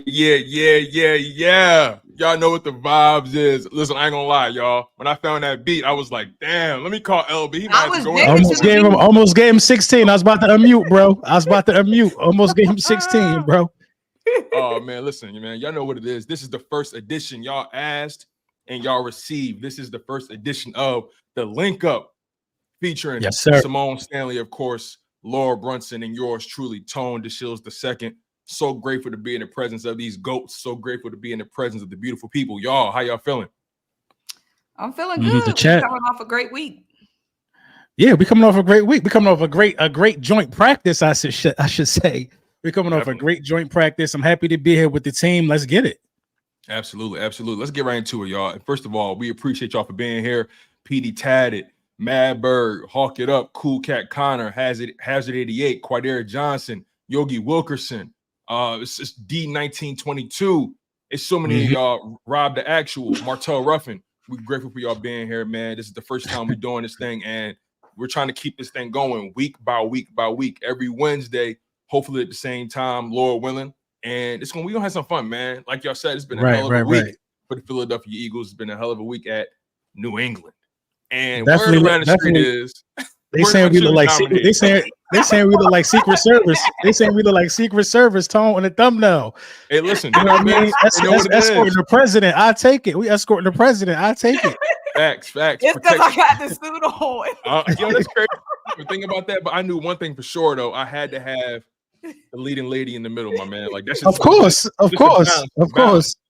Yeah. Y'all know what the vibes is. Listen, I ain't gonna lie, y'all. When I found that beat, I was like, damn, let me call LB. He might have to go in. Almost gave him 16. I was about to unmute, bro. Almost gave him 16, bro. Oh, man, listen, man. Y'all know what it is. This is the first edition. Y'all asked and y'all received. This is the first edition of the Link Up featuring Simone Stanley, of course, Laura Brunson, and yours truly, Tone DeShields II. So grateful to be in the presence of these GOATs. So grateful to be in the presence of the beautiful people. Y'all, how y'all feeling? I'm feeling good. We're coming off a great week. Yeah, we're coming off a great week. We're coming off a great joint practice, I should say. We're coming off a great joint practice. I'm happy to be here with the team. Let's get it. Absolutely. Let's get right into it, y'all. And first of all, we appreciate y'all for being here. PD Tadded, Mad Bird, Hawk It Up, Cool Cat Connor, Hazard 88, Quadera Johnson, Yogi Wilkerson. It's D1922. It's so many of y'all. Rob the Actual, Martell Ruffin. We're grateful for y'all being here, man. This is the first time we're doing this thing, and we're trying to keep this thing going week by week every Wednesday, hopefully at the same time, Lord willing. And we're gonna have some fun, man. Like y'all said, it's been a hell of a week for the Philadelphia Eagles. It's been a hell of a week at New England. And word around the street is they saying we look like they saying we look like Secret Service. They saying we look like Secret Service, Tone, on the thumbnail. Hey, listen, you know what I mean? Escorting the president. I take it. We escorting the president. I take it. Facts. It's because I got the suit on. That's crazy. Think about that, but I knew one thing for sure though. I had to have the leading lady in the middle, my man. Like that's just, of course.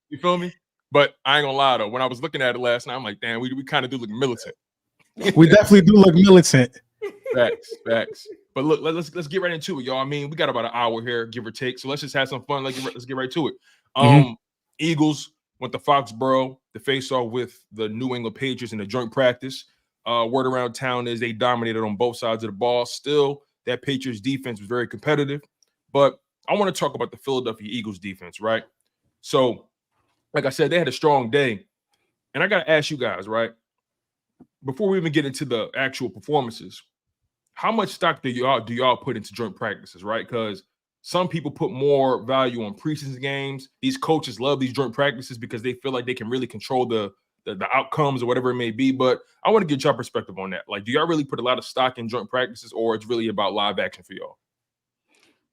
You feel me? But I ain't gonna lie though. When I was looking at it last night, I'm like, damn, we kind of do look militant. We definitely do look militant. Facts. But look, let's get right into it, y'all. I mean, we got about an hour here, give or take. So let's just have some fun. Let's get right to it. Eagles went to Foxborough to face off with the New England Patriots in a joint practice. Word around town is they dominated on both sides of the ball. Still, that Patriots defense was very competitive. But I want to talk about the Philadelphia Eagles defense, right? So, like I said, they had a strong day. And I got to ask you guys, right? Before we even get into the actual performances, how much stock do y'all put into joint practices, right? Because some people put more value on preseason games. These coaches love these joint practices because they feel like they can really control the outcomes or whatever it may be. But I want to get your perspective on that. Like, do y'all really put a lot of stock in joint practices, or it's really about live action for y'all?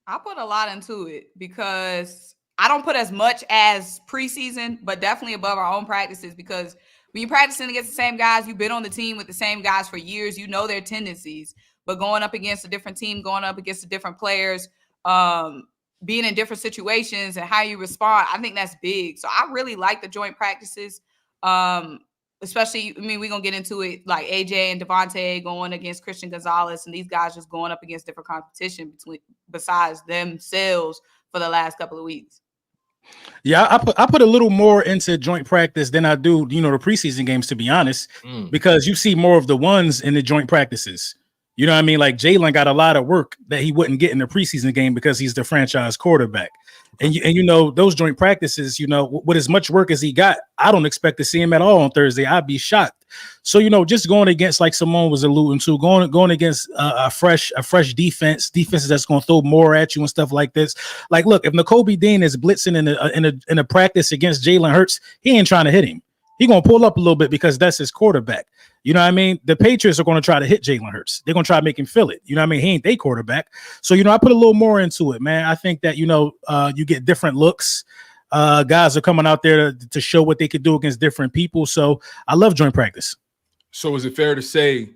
I put a lot into it because I don't put as much as preseason, but definitely above our own practices, because when you're practicing against the same guys, you've been on the team with the same guys for years, you know their tendencies. But going up against a different team, going up against the different players, being in different situations and how you respond, I think that's big. So I really like the joint practices, especially, I mean, we're going to get into it, like AJ and Devontae going against Christian Gonzalez, and these guys just going up against different competition besides themselves for the last couple of weeks. Yeah, I put a little more into joint practice than I do, the preseason games, to be honest, because you see more of the ones in the joint practices. You know what I mean? Like Jalen got a lot of work that he wouldn't get in the preseason game because he's the franchise quarterback. And those joint practices, with as much work as he got, I don't expect to see him at all on Thursday. I'd be shocked. So, just going against, like Simone was alluding to, going against a fresh defenses that's going to throw more at you and stuff like this. Like, look, if Nakobe Dean is blitzing in a practice against Jalen Hurts, he ain't trying to hit him. He's going to pull up a little bit because that's his quarterback. You know what I mean? The Patriots are going to try to hit Jalen Hurts. They're going to try to make him feel it. You know what I mean? He ain't their quarterback. So, I put a little more into it, man. I think that, you get different looks. Guys are coming out there to show what they could do against different people. So I love joint practice. So is it fair to say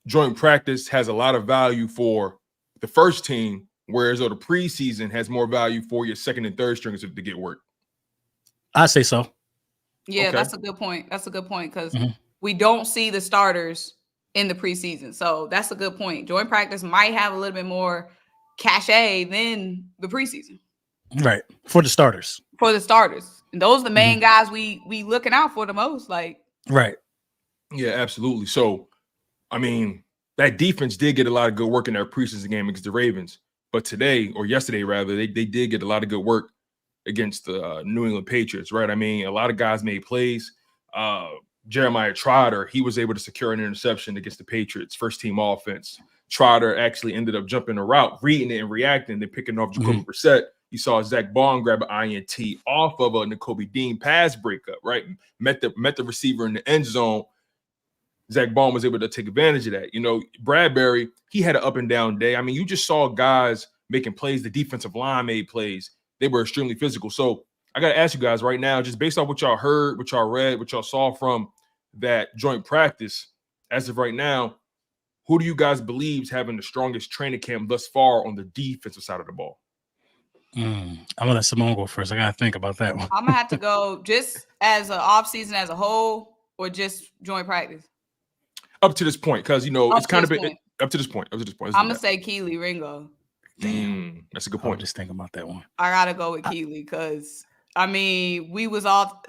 joint practice has a lot of value for the first team, whereas the preseason has more value for your second and third stringers to get work? I say so. Yeah, okay. That's a good point. Because we don't see the starters in the preseason. So that's a good point. Joint practice might have a little bit more cachet than the preseason. Right. For the starters. And those are the main guys we looking out for the most. Like, right. Yeah, absolutely. So, I mean, that defense did get a lot of good work in their preseason game against the Ravens. But today, or yesterday rather, they did get a lot of good work against the New England Patriots, right? I mean, a lot of guys made plays. Jeremiah Trotter, he was able to secure an interception against the Patriots, first team offense. Trotter actually ended up jumping a route, reading it and reacting, then picking off Jacoby Brissett You saw Zach Bond grab an INT off of a Nakobe Dean pass breakup, right? Met the receiver in the end zone. Zach Bond was able to take advantage of that. You know, Bradbury, he had an up and down day. I mean, you just saw guys making plays. The defensive line made plays. They were extremely physical. So I got to ask you guys right now, just based off what y'all heard, what y'all read, what y'all saw from that joint practice, as of right now, who do you guys believe is having the strongest training camp thus far on the defensive side of the ball? I'm gonna let Simone go first. I gotta think about that one. I'm gonna have to go just as an off season as a whole, or just joint practice. Up to this point, because you know Up it's to kind of this been point. up to this point. Up to this point. I'm gonna say Keely Ringo. Damn, that's a good I point. was just thinking about that one. I gotta go with Keely because I mean we was all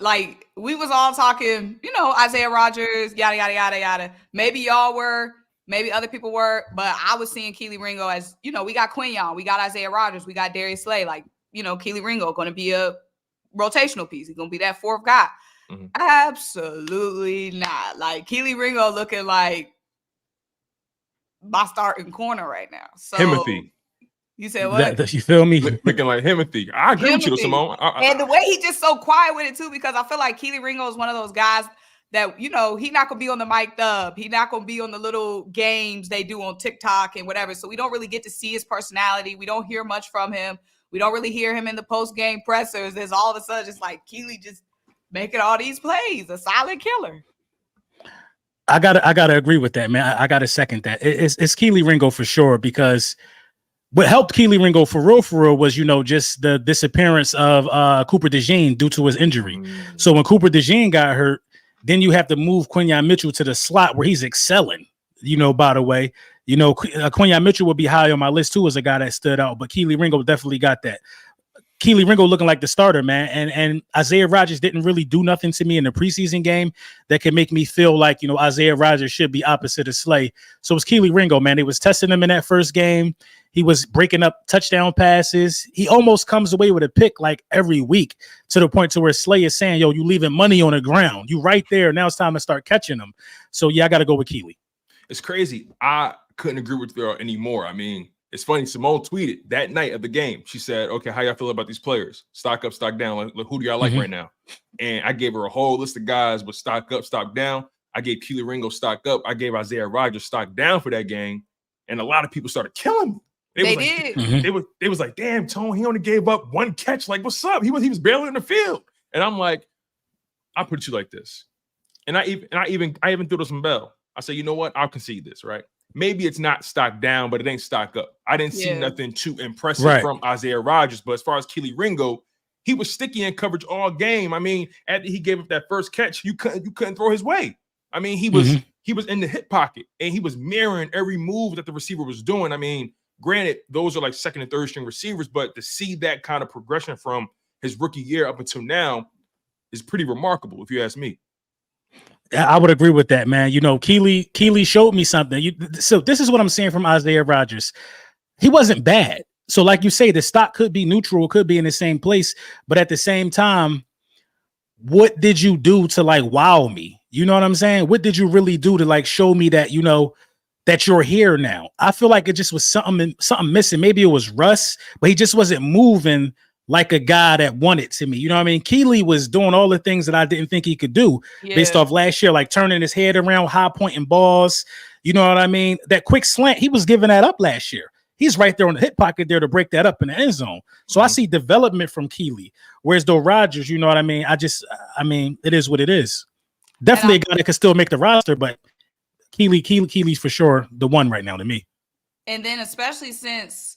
talking, you know, Isaiah Rodgers, yada yada yada yada. Maybe y'all were, maybe other people were, but I was seeing Keely Ringo as, you know, we got Quinyon, we got Isaiah Rodgers, we got Darius Slay, like, you know, Keely Ringo going to be a rotational piece. He's going to be that fourth guy. Mm-hmm. Absolutely not. Like Keely Ringo looking like my starting corner right now. So Himothy. You said what? You feel me? Looking like Himothy. I agree with you, Simone. And the way he just so quiet with it too, because I feel like Keely Ringo is one of those guys that, you know, he not gonna be on the mic'd up. He not gonna be on the little games they do on TikTok and whatever. So we don't really get to see his personality. We don't hear much from him. We don't really hear him in the post-game pressers. There's all of a sudden just like Keely just making all these plays, a silent killer. I gotta agree with that, man. I gotta second that. It's Keely Ringo for sure, because what helped Keely Ringo for real was, you know, just the disappearance of Cooper DeJean due to his injury. So when Cooper DeJean got hurt, then you have to move Quinyon Mitchell to the slot where he's excelling. You know, by the way, you know, Quinyon Mitchell would be high on my list too as a guy that stood out, but Keely Ringo definitely got that. Keely Ringo looking like the starter, man. And Isaiah Rodgers didn't really do nothing to me in the preseason game that can make me feel like, you know, Isaiah Rodgers should be opposite of Slay. So it was Keely Ringo, man. They was testing him in that first game. He was breaking up touchdown passes. He almost comes away with a pick like every week, to the point to where Slay is saying, yo, you leaving money on the ground. You right there. Now it's time to start catching them. So yeah, I got to go with Keely. It's crazy. I couldn't agree with her anymore. I mean, it's funny. Simone tweeted that night of the game. She said, okay, how y'all feel about these players? Stock up, stock down. Like, who do y'all like right now? And I gave her a whole list of guys with stock up, stock down. I gave Keely Ringo stock up. I gave Isaiah Rodgers stock down for that game. And a lot of people started killing me. They did. They was like, damn, Tone, he only gave up one catch. Like, what's up? He was barely in the field. And I'm like, I'll put you like this. And I even threw some bell. I said, you know what? I'll concede this, right? Maybe it's not stock down, but it ain't stock up. I didn't see nothing too impressive from Isaiah Rodgers. But as far as Keely Ringo, he was sticky in coverage all game. I mean, after he gave up that first catch, you couldn't throw his way. I mean, he was in the hip pocket, and he was mirroring every move that the receiver was doing. I mean, granted, those are like second and third string receivers, but to see that kind of progression from his rookie year up until now is pretty remarkable, if you ask me. I would agree with that, man. You know, Keely showed me something. So this is what I'm saying from Isaiah Rodgers. He wasn't bad. So like you say, the stock could be neutral, could be in the same place. But at the same time, what did you do to like wow me? You know what I'm saying? What did you really do to like show me that, you know, that you're here now? I feel like it just was something missing. Maybe it was Russ, but he just wasn't moving like a guy that wanted to me. You know what I mean? Keely was doing all the things that I didn't think he could do based off last year, like turning his head around, high pointing balls. You know what I mean? That quick slant, he was giving that up last year. He's right there on the hip pocket there to break that up in the end zone. So I see development from Keely. Whereas though Rodgers, you know what I mean? I mean, it is what it is. Definitely a guy that could still make the roster, but Keely's for sure the one right now to me. And then especially since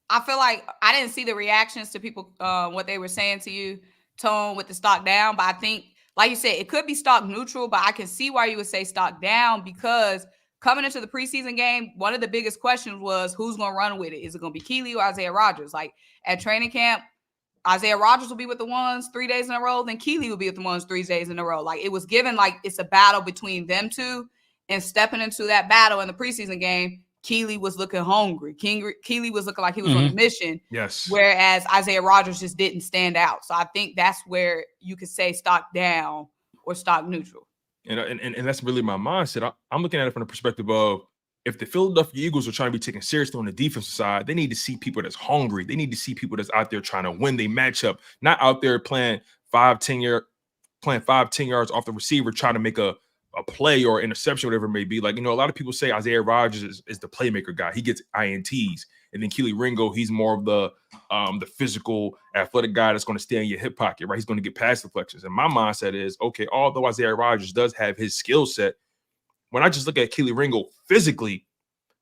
I feel like I didn't see the reactions to people, what they were saying to you, Tone, with the stock down. But I think, like you said, it could be stock neutral, but I can see why you would say stock down, because coming into the preseason game, one of the biggest questions was who's going to run with it. Is it going to be Keely or Isaiah Rodgers? Like at training camp, Isaiah Rodgers will be with the ones 3 days in a row, then Keely will be with the ones 3 days in a row. Like it was given like it's a battle between them two, and stepping into that battle in the preseason game, Keely was looking hungry. Keely was looking like he was on a mission. Yes. Whereas Isaiah Rodgers just didn't stand out. So I think that's where you could say stock down or stock neutral. And that's really my mindset. I'm looking at it from the perspective of if the Philadelphia Eagles are trying to be taken seriously on the defensive side, they need to see people that's hungry. They need to see people that's out there trying to win their matchup, not out there playing 5-10 yards off the receiver, trying to make a play or interception, whatever it may be. Like, a lot of people say Isaiah Rodgers is the playmaker guy. He gets INTs. And then Kelee Ringo, he's more of the physical, athletic guy that's going to stay in your hip pocket, right? He's going to get pass deflections. And my mindset is, okay, although Isaiah Rodgers does have his skill set, when I just look at Kelee Ringo physically,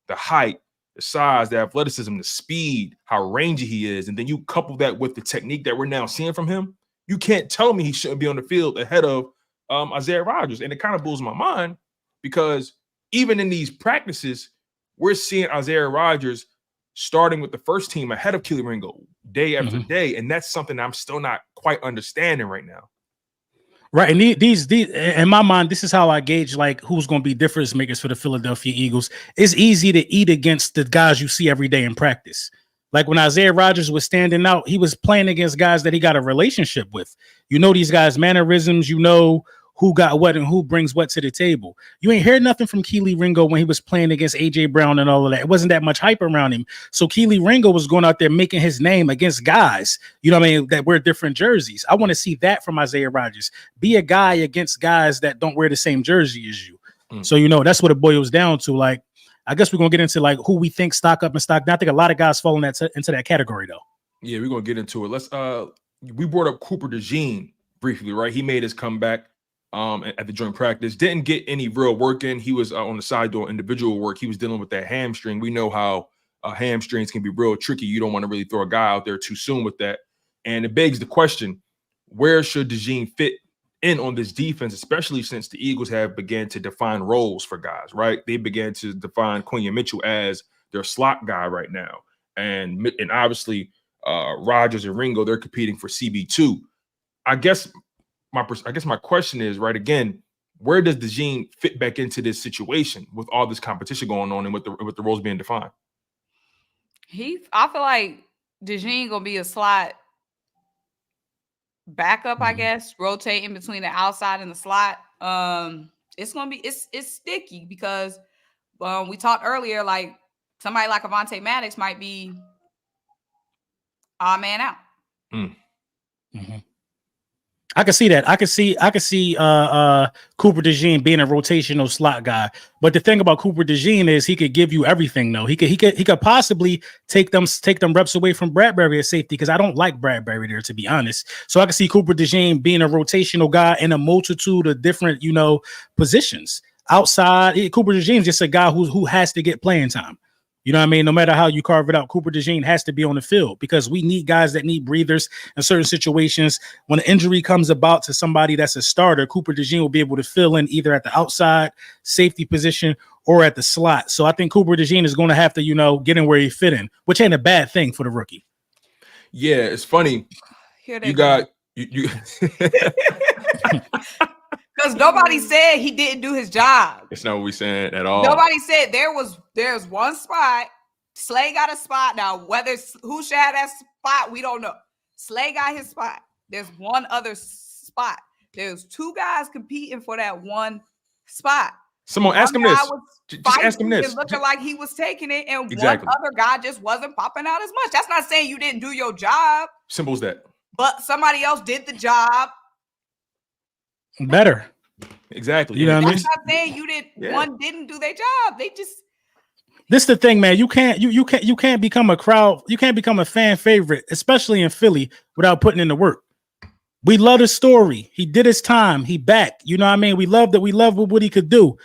the height, the size, the athleticism, the speed, how rangy he is, and then you couple that with the technique that we're now seeing from him, you can't tell me he shouldn't be on the field ahead of Isaiah Rodgers. And it kind of blows my mind because even in these practices, we're seeing Isaiah Rodgers starting with the first team ahead of Kelee Ringo day after day. And that's something I'm still not quite understanding right now. Right. And these in my mind, this is how I gauge like who's going to be difference makers for the Philadelphia Eagles. It's easy to eat against the guys you see every day in practice. Like when Isaiah Rodgers was standing out, he was playing against guys that he got a relationship with. These guys' mannerisms, who got what and who brings what to the table. You ain't heard nothing from Kelee Ringo when he was playing against A.J. Brown and all of that. It wasn't that much hype around him. So Kelee Ringo was going out there making his name against guys, that wear different jerseys. I want to see that from Isaiah Rodgers. Be a guy against guys that don't wear the same jersey as you. So, that's what it boils down to. Like, I guess we're going to get into like who we think stock up and stock down. I think a lot of guys fall into that category, though. Yeah, we're going to get into it. Let's we brought up Cooper DeJean briefly, right? He made his comeback at the joint practice. Didn't get any real work in. He was on the side doing individual work. He was dealing with that hamstring. We know how hamstrings can be real tricky. You don't want to really throw a guy out there too soon with that. And it begs the question, where should DeJean fit in on this defense, especially since the Eagles have began to define roles for guys, right? They began to define Quinion Mitchell as their slot guy right now. And obviously Rodgers and Ringo, they're competing for CB2. I guess my question is, right, again, where does DeJean fit back into this situation with all this competition going on and with the roles being defined? I feel like DeJean gonna be a slot backup, I guess, rotating between the outside and the slot. It's gonna be it's sticky because we talked earlier, like somebody like Avonte Maddox might be odd man out. I can see that. I could see Cooper DeJean being a rotational slot guy. But the thing about Cooper DeJean is he could give you everything, though. He could possibly take them reps away from Bradbury at safety, because I don't like Bradbury there, to be honest. So I can see Cooper DeJean being a rotational guy in a multitude of different, positions. Outside, Cooper DeJean is just a guy who has to get playing time. You know what I mean? No matter how you carve it out, Cooper DeJean has to be on the field because we need guys that need breathers in certain situations. When an injury comes about to somebody that's a starter, Cooper DeJean will be able to fill in either at the outside safety position or at the slot. So I think Cooper DeJean is going to have to, get in where he fit in, which ain't a bad thing for the rookie. Yeah, it's funny. You got you. Because nobody said he didn't do his job. It's not what we're saying at all. Nobody said there's one spot. Slay got a spot. Now, who should have that spot, we don't know. Slay got his spot. There's one other spot. There's two guys competing for that one spot. Someone ask him this. Just ask him this. Looking like he was taking it, and one other guy just wasn't popping out as much. That's not saying you didn't do your job. Simple as that. But somebody else did the job better. Exactly. You know what I mean? That's not saying you did. Yeah. One didn't do their job. They just. This is the thing, man. You can't become a crowd. You can't become a fan favorite, especially in Philly, without putting in the work. We love his story. He did his time. He back. You know what I mean? We love what he could do.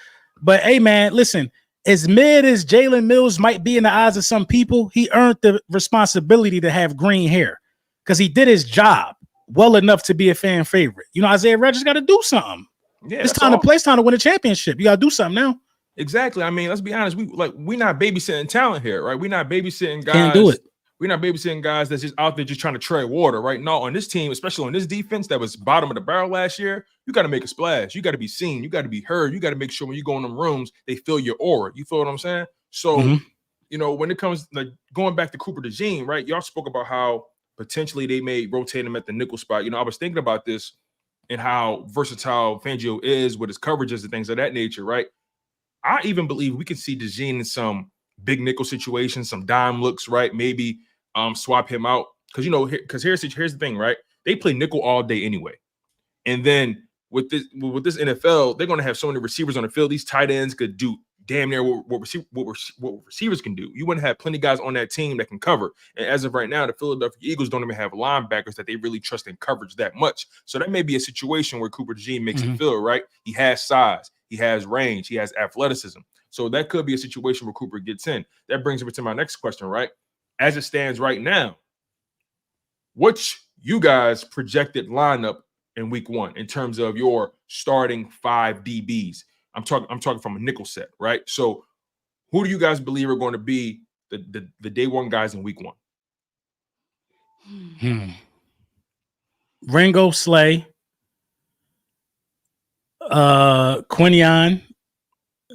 But hey, man, listen. As mid as Jalen Mills might be in the eyes of some people, he earned the responsibility to have green hair because he did his job well enough to be a fan favorite. Isaiah Rodgers got to do something. Yeah, it's time to play. It's time to win a championship. You got to do something now. Exactly. I mean, let's be honest. We're not babysitting talent here, right? We're not babysitting guys. Can't do it. We're not babysitting guys that's just out there just trying to tread water, right? No, on this team, especially on this defense that was bottom of the barrel last year, you got to make a splash. You got to be seen. You got to be heard. You got to make sure when you go in them rooms, they feel your aura. You feel what I'm saying? So, when it comes like going back to Cooper DeJean, right? Y'all spoke about how potentially they may rotate him at the nickel spot. I was thinking about this and how versatile Fangio is with his coverages and things of that nature, right? I even believe we can see DeJean in some big nickel situations, some dime looks, right? Maybe swap him out. Because here's the thing, right? They play nickel all day anyway. And then with this NFL, they're going to have so many receivers on the field. These tight ends could do damn near what receivers can do. You wouldn't have plenty of guys on that team that can cover. And as of right now, the Philadelphia Eagles don't even have linebackers that they really trust in coverage that much. So that may be a situation where Cooper DeJean makes it feel, right? He has size, he has range, he has athleticism. So that could be a situation where Cooper gets in. That brings me to my next question, right? As it stands right now, what's you guys' projected lineup in week 1 in terms of your starting 5 DBs? I'm talking from a nickel set, right? So who do you guys believe are going to be the day one guys in week 1? Ringo, Slay, Quinion,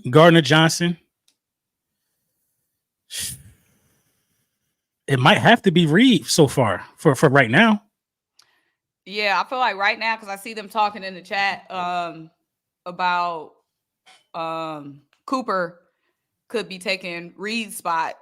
Gardner Johnson. It might have to be Reed so far for right now. Yeah, I feel like right now, because I see them talking in the chat about Cooper could be taking Reed's spot.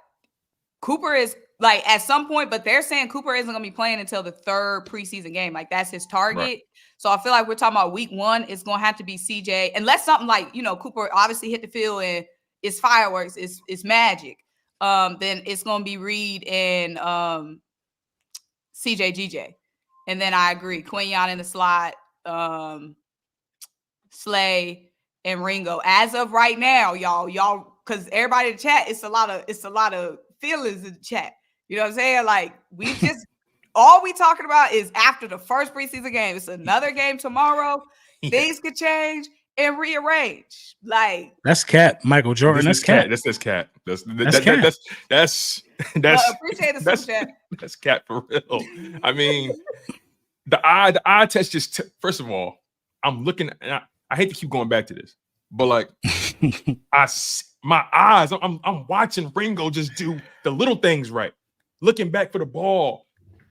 Cooper is like at some point, but they're saying Cooper isn't going to be playing until the 3rd preseason game. Like that's his target. Right. So I feel like we're talking about week 1. It's going to have to be CJ, unless something like, Cooper obviously hit the field and it's fireworks, it's magic. Then it's going to be Reed and CJ GJ. And then I agree, Quinion in the slot, Slay and Ringo. As of right now, y'all, because everybody in the chat, it's a lot of feelings in the chat. You know what I'm saying? Like we just all we talking about is after the first preseason game. It's another game tomorrow. Yeah. Things could change and rearrange. Like that's cat, Michael Jordan. That's cat. That's cat. That's appreciate the super chat. That's cat for real. I mean, the eye test just first of all, I'm looking. And I hate to keep going back to this, but like my eyes, I'm watching Ringo just do the little things right, looking back for the ball,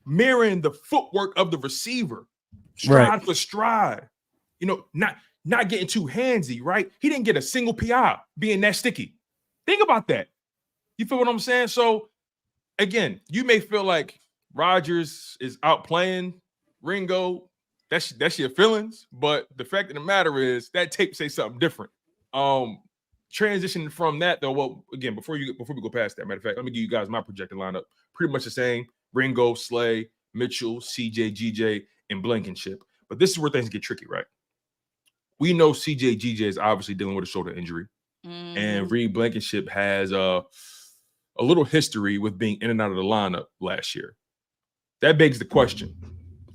mirroring the footwork of the receiver, stride for stride. Not getting too handsy, right? He didn't get a single PI being that sticky. Think about that. You feel what I'm saying? So again, you may feel like Rodgers is outplaying Ringo. That's your feelings, but the fact of the matter is that tape say something different. Transitioning from that though, well, again, before we go past that, matter of fact, let me give you guys my projected lineup. Pretty much the same: Ringo, Slay, Mitchell, CJ, GJ, and Blankenship. But this is where things get tricky, right? We know CJ, GJ is obviously dealing with a shoulder injury, and Reed Blankenship has a little history with being in and out of the lineup last year. That begs the question: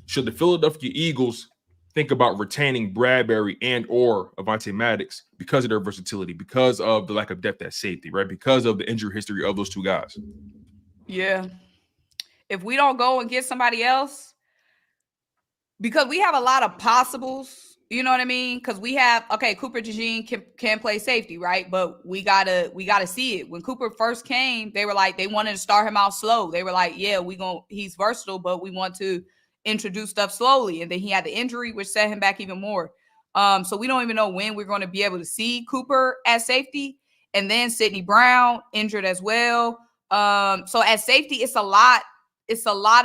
should the Philadelphia Eagles think about retaining Bradbury and or Avonte Maddox because of their versatility, because of the lack of depth at safety, right? Because of the injury history of those two guys? Yeah. If we don't go and get somebody else, because we have a lot of possibles, you know what I mean? Because we have, Cooper DeJean can play safety, right? But we gotta see it. When Cooper first came, they were like, they wanted to start him out slow. They were like, yeah, he's versatile, but we want to introduce stuff slowly. And then he had the injury, which set him back even more. So we don't even know when we're going to be able to see Cooper at safety. And then Sidney Brown injured as well. So at safety, it's a lot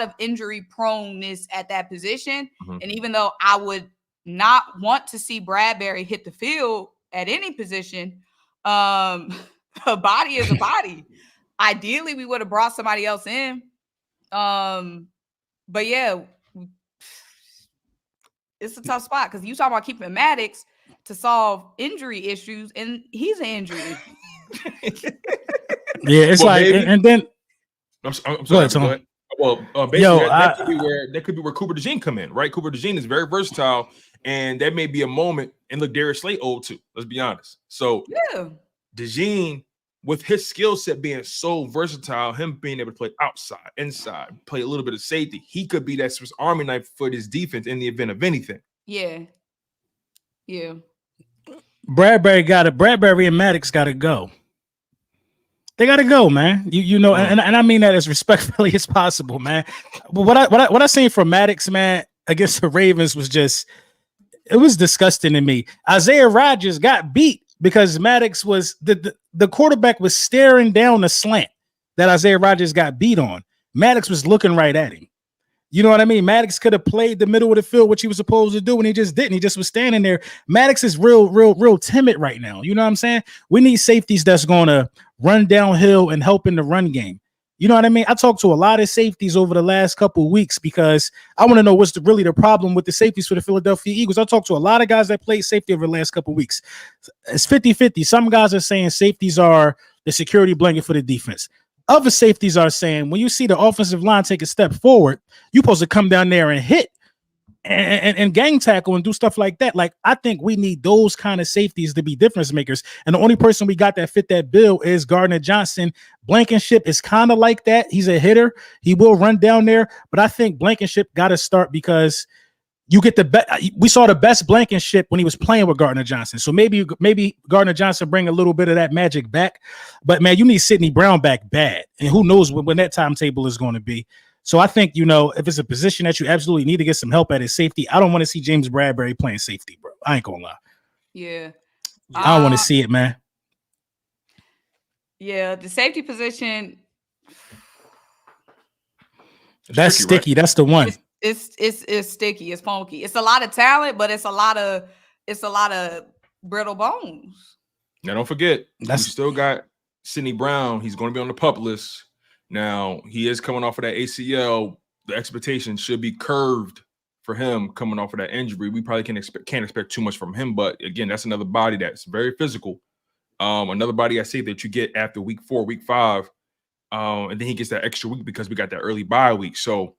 of injury proneness at that position. Mm-hmm. And even though I would not want to see Bradbury hit the field at any position, a body is a body. Ideally, we would have brought somebody else in. But yeah, it's a tough spot because you talk about keeping Maddox to solve injury issues, and he's an injury issue. Yeah, it's and then I'm sorry. Go ahead. Well, basically, that could be where Cooper DeJean come in, right? Cooper DeJean is very versatile, and that may be a moment. And look, Darius Slay old too. Let's be honest. So, yeah, DeJean, with his skill set being so versatile, him being able to play outside, inside, play a little bit of safety, he could be that Swiss Army knife for this defense in the event of anything. Yeah. Bradbury and Maddox got to go. They got to go, man. You know, and I mean that as respectfully as possible, man. But what I seen from Maddox, man, against the Ravens was just, it was disgusting to me. Isaiah Rodgers got beat because Maddox was the quarterback was staring down the slant that Isaiah Rodgers got beat on. Maddox was looking right at him. You know what I mean? Maddox could have played the middle of the field, which he was supposed to do, and he just didn't. He just was standing there. Maddox is real timid right now. You know what I'm saying? We need safeties that's going to run downhill and help in the run game. You know what I mean? I talked to a lot of safeties over the last couple of weeks because I want to know what's really the problem with the safeties for the Philadelphia Eagles. I talked to a lot of guys that played safety over the last couple of weeks. It's 50-50. Some guys are saying safeties are the security blanket for the defense. Other safeties are saying when you see the offensive line take a step forward, you're supposed to come down there and hit and gang tackle and do stuff like that. Like, I think we need those kind of safeties to be difference makers. And the only person we got that fit that bill is Gardner Johnson. Blankenship is kind of like that. He's a hitter. He will run down there. But I think Blankenship got to start because you get the best. We saw the best Blankenship when he was playing with Gardner Johnson. So maybe Gardner Johnson bring a little bit of that magic back. But man, you need Sidney Brown back bad. And who knows when that timetable is going to be. So I think, if it's a position that you absolutely need to get some help at is safety. I don't want to see James Bradbury playing safety, bro. I ain't gonna lie. Yeah. I don't want to see it, man. Yeah, the safety position. That's tricky, sticky. Right? That's the one. It's sticky. It's funky. It's a lot of talent, but it's a lot of brittle bones. Now don't forget, we still got Sidney Brown. He's going to be on the PUP list. Now he is coming off of that ACL. The expectation should be curved for him coming off of that injury. We probably can't expect too much from him. But again, that's another body that's very physical. Another body I say that you get after week 4, week 5, and then he gets that extra week because we got that early bye week. So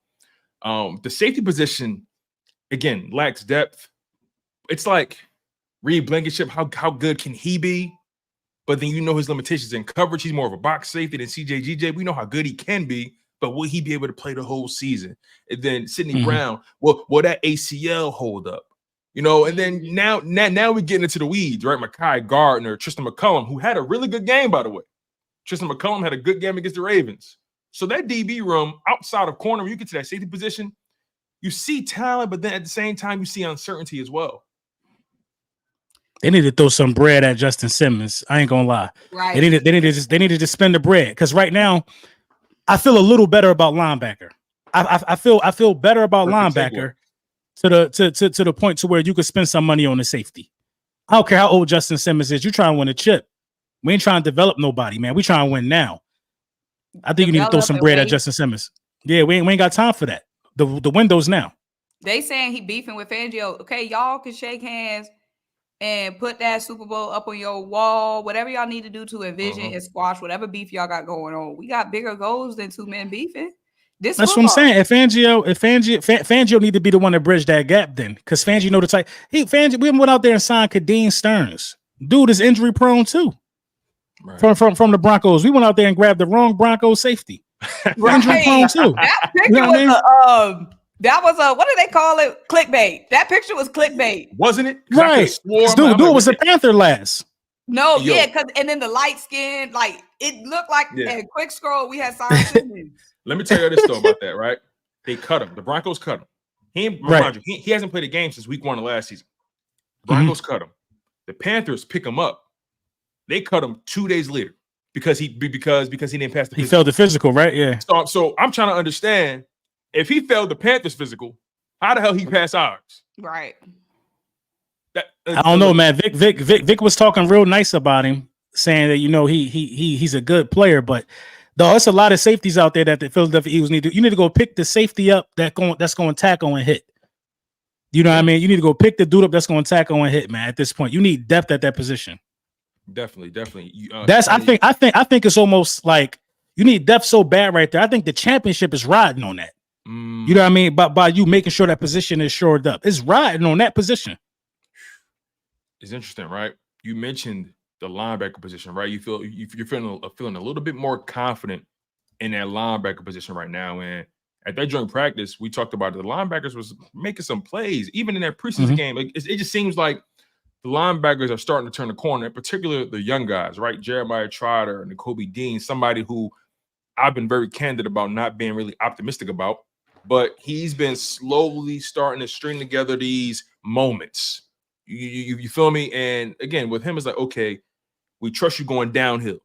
the safety position again lacks depth. It's like Reed Blankenship. How good can he be? But then his limitations in coverage. He's more of a box safety than CJGJ. We know how good he can be, but will he be able to play the whole season? And then Sidney Brown, will that ACL hold up? And then now we're getting into the weeds, right? Mekhi Gardner, Tristan McCullum, who had a really good game, by the way. Tristan McCullum had a good game against the Ravens. So that DB room outside of corner, when you get to that safety position, you see talent, but then at the same time, you see uncertainty as well. They need to throw some bread at Justin Simmons. I ain't gonna lie. Right. They need to just spend the bread because right now, I feel a little better about linebacker. I feel better about linebacker to the point to where you could spend some money on the safety. I don't care how old Justin Simmons is. You trying to win a chip. We ain't trying to develop nobody, man. We trying to win now. I think you need to throw some bread at Justin Simmons. Yeah, we ain't got time for that. The window's now. They saying he beefing with Fangio. Okay, y'all can shake hands and put that Super Bowl up on your wall, whatever y'all need to do to envision and squash whatever beef y'all got going on. We got bigger goals than 2 men beefing. That's what I'm saying. If Fangio need to be the one to bridge that gap, then because Fangio know the type. We went out there and signed Kadeem Stearns. Dude is injury prone too. Right. From the Broncos, we went out there and grabbed the wrong Broncos safety. Right. Injury prone too. That picture that was a what do they call it? Clickbait. That picture was clickbait, wasn't it? Right. Dude was a Panther last. No, because and then the light skin, like it looked like a quick scroll. We had signed. Let me tell you this though about that, right? They cut him. The Broncos cut him. He hasn't played a game since week 1 of last season. Broncos cut him. The Panthers pick him up. They cut him 2 days later because he didn't pass the physical. He failed the physical, right? Yeah. So I'm trying to understand if he failed the Panthers physical, how the hell he passed ours? Right. I don't know, man. Vic was talking real nice about him, saying that he's a good player, but though it's a lot of safeties out there that the Philadelphia Eagles need to. You need to go pick the safety up that's going to tackle and hit. You know what I mean? You need to go pick the dude up that's going to tackle and hit, man. At this point, you need depth at that position. Definitely. I think it's almost like you need depth so bad right there. I think the championship is riding on that. You know what I mean? By you making sure that position is shored up, it's riding on that position. It's interesting, right? You mentioned the linebacker position, right? You're feeling a little bit more confident in that linebacker position right now. And at that joint practice, we talked about the linebackers was making some plays, even in that preseason game. It just seems like the linebackers are starting to turn the corner, in particular the young guys, right? Jeremiah Trotter and Nakobe Dean, somebody who I've been very candid about not being really optimistic about, but he's been slowly starting to string together these moments You feel me? And again, with him, it's like, okay, we trust you going downhill.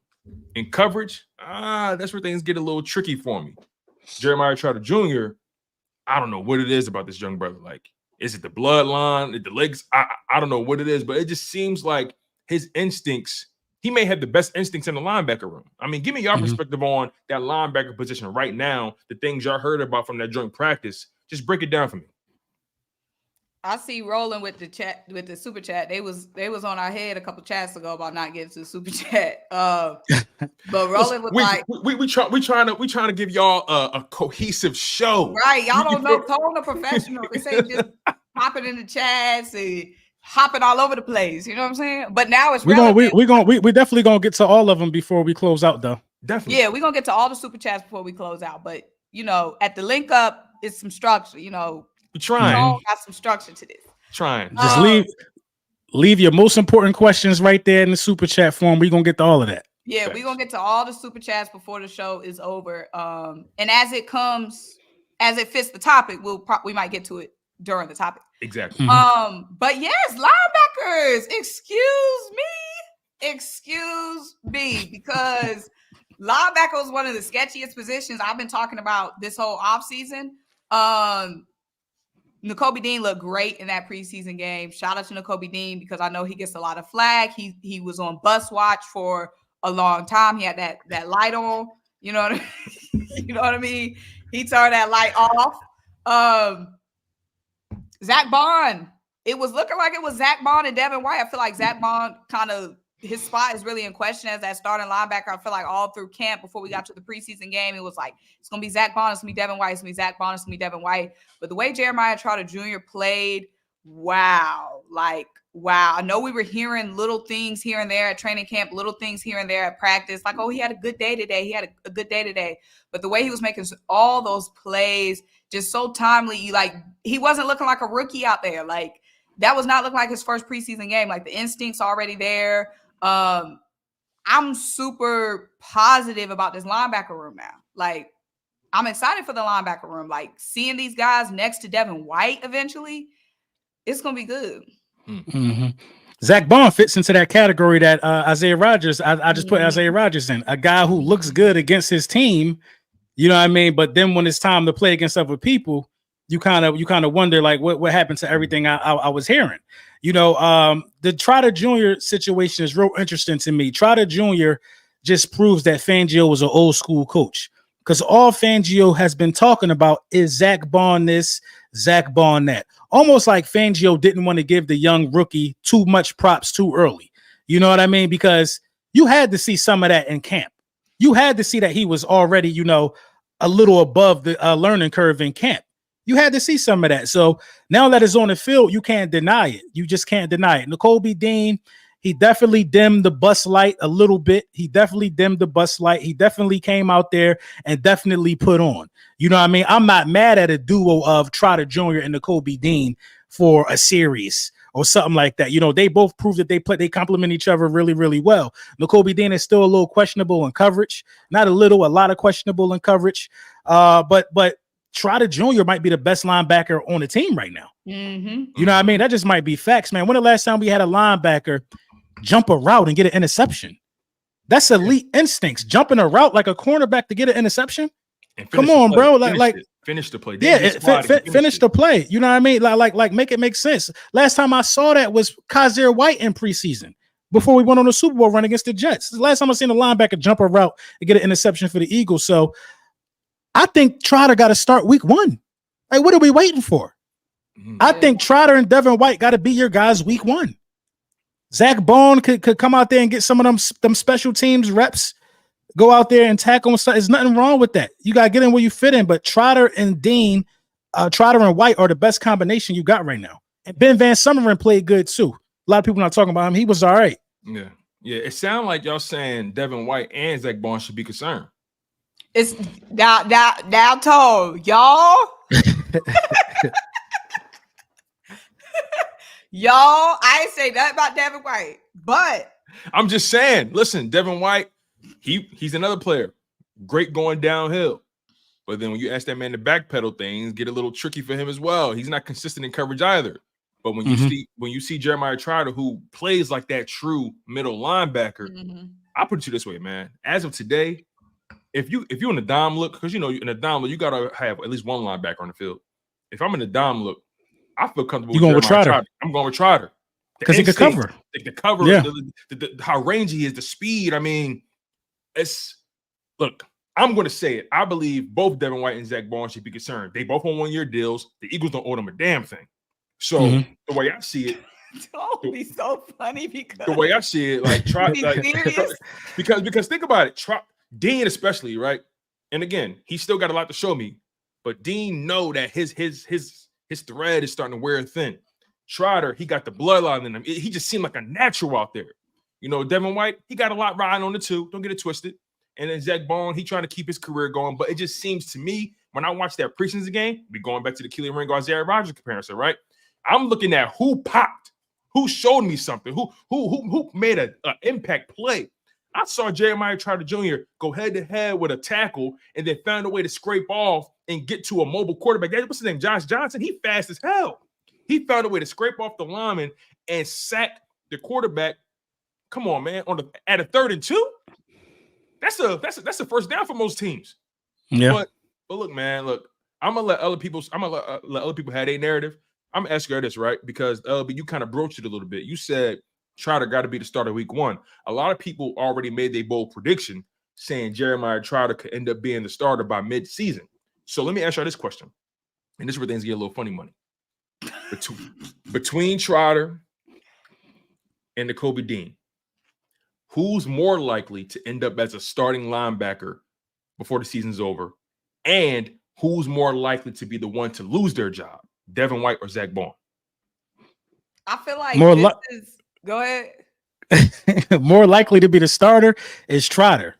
In coverage, that's where things get a little tricky for me. Jeremiah Trotter Jr., I don't know what it is about this young brother. Like, is it the bloodline, the legs? I don't know what it is, but it just seems like his instincts, he may have the best instincts in the linebacker room. I mean, give me your perspective on that linebacker position right now, the things y'all heard about from that joint practice. Just break it down for me. I see rolling with the chat, with the super chat. They was on our head a couple chats ago about not getting to the super chat. But rolling with we trying to give y'all a cohesive show. Right. Y'all don't know tone of professional. They say just hopping in the chats and hopping all over the place. You know what I'm saying? But now it's we definitely gonna get to all of them before we close out though. Definitely. Yeah, we're gonna get to all the super chats before we close out. But at the link up, it's some structure, We're trying. We all got some structure to this. Trying. Just leave your most important questions right there in the super chat form. We're gonna get to all of that. Yeah, we're gonna get to all the super chats before the show is over. And as it fits the topic, we might get to it during the topic. Exactly. But yes, linebackers, excuse me, because linebacker is one of the sketchiest positions I've been talking about this whole offseason. Nakobe Dean looked great in that preseason game. Shout out to Nakobe Dean because I know he gets a lot of flack. He was on bus watch for a long time. He had that light on. You know what I mean? He turned that light off. Zach Bond. It was looking like it was Zach Bond and Devin White. I feel like Zach Bond his spot is really in question as that starting linebacker. I feel like all through camp before we got to the preseason game, it was like, it's going to be Zach Bond, it's going to be Devin White, it's going to be Zach Bond, it's going to be Devin White. But the way Jeremiah Trotter Jr. played, wow. I know we were hearing little things here and there at training camp, little things here and there at practice, like, oh, he had a good day today. But the way he was making all those plays, just so timely, he wasn't looking like a rookie out there. Like, that was not looking like his first preseason game. Like, the instincts already there. I'm super positive about this linebacker room now. Like, I'm excited for the linebacker room. Like, seeing these guys next to Devin White eventually, it's going to be good. Mm-hmm. Zach Bond fits into that category that Isaiah Rodgers, I just put Isaiah Rodgers in, a guy who looks good against his team, you know what I mean? But then when it's time to play against other people, you kind of wonder, like, what happened to everything I was hearing. The Trotter Jr. situation is real interesting to me. Trotter Jr. just proves that Fangio was an old school coach, because all Fangio has been talking about is Zach Bond this, Zach Bond that. Almost like Fangio didn't want to give the young rookie too much props too early. You know what I mean? Because you had to see some of that in camp. You had to see that he was already, a little above the learning curve in camp. You had to see some of that. So now that it's on the field, you can't deny it. You just can't deny it. Nakobe Dean, he definitely dimmed the bus light a little bit. He definitely came out there and definitely put on. You know what I mean? I'm not mad at a duo of Trotter Jr. and Nakobe Dean for a series or something like that. They both prove that they complement each other really, really well. Nakobe Dean is still a little questionable in coverage. Not a little, a lot of questionable in coverage. But Trotter Jr. might be the best linebacker on the team right now. Mm-hmm. You know what I mean? That just might be facts, man. When the last time we had a linebacker jump a route and get an interception? That's elite instincts. Jumping a route like a cornerback to get an interception? Come on, bro. Finish the play. Yeah, finish the play. You know what I mean? Like make it make sense. Last time I saw that was Kaiser White in preseason before we went on a Super Bowl run against the Jets. The last time I seen a linebacker jump a route and get an interception for the Eagles. So I think Trotter got to start week 1. Like, what are we waiting for? I think Trotter and Devin White got to be your guys week 1. Zach Bond could come out there and get some of them special teams reps, go out there and tackle and stuff. There's nothing wrong with that. You got to get in where you fit in. But Trotter and Dean, Trotter and White are the best combination you got right now. And Ben Van Sumeren played good too. A lot of people not talking about him. He was all right. Yeah. It sounds like y'all saying Devin White and Zach Bond should be concerned. It's down told, y'all. Y'all, I ain't say nothing about Devin White, but I'm just saying, listen, Devin White, he's another player. Great going downhill. But then when you ask that man to backpedal things, get a little tricky for him as well. He's not consistent in coverage either. But when you see Jeremiah Trotter, who plays like that true middle linebacker, I put it to you this way, man. As of today, if you're in the dime look, because in the dime look, you gotta have at least one linebacker on the field. If I'm in the dime look, I feel comfortable with Trotter. I'm going with Trotter because he could cover. The cover, how rangy he is, the speed. I mean, look. I'm going to say it. I believe both Devin White and Zach Bond should be concerned. They both on 1-year deals. The Eagles don't owe them a damn thing. So the way I see it, don't be so funny because the way I see it, like try because think about it. Dean especially, right? And again, he's still got a lot to show me, but Dean know that his thread is starting to wear thin. Trotter, he got the bloodline in him. He just seemed like a natural out there. Devin White, he got a lot riding on the too. Don't get it twisted. And then Zach Bond, he trying to keep his career going. But it just seems to me, when I watch that preseason game, we going back to the Keely Ringo Isaiah Rodgers comparison, right? I'm looking at who popped, who showed me something, who made an impact play. I saw Jeremiah Trotter Jr. go head-to-head with a tackle and then found a way to scrape off and get to a mobile quarterback. What's his name? Josh Johnson. He fast as hell. He found a way to scrape off the lineman and sack the quarterback. Come on, man. At a 3rd and 2? That's a first down for most teams. Yeah. But look, man, I'm gonna let other people have their narrative. I'm gonna ask you this, right? Because you kind of broached it a little bit. You said Trotter got to be the starter week 1. A lot of people already made their bold prediction saying Jeremiah Trotter could end up being the starter by mid-season. So let me ask you this question. And this is where things get a little funny money. Between Trotter and Nakobe Dean, who's more likely to end up as a starting linebacker before the season's over? And who's more likely to be the one to lose their job, Devin White or Zach Bond? I feel like go ahead. More likely to be the starter is Trotter.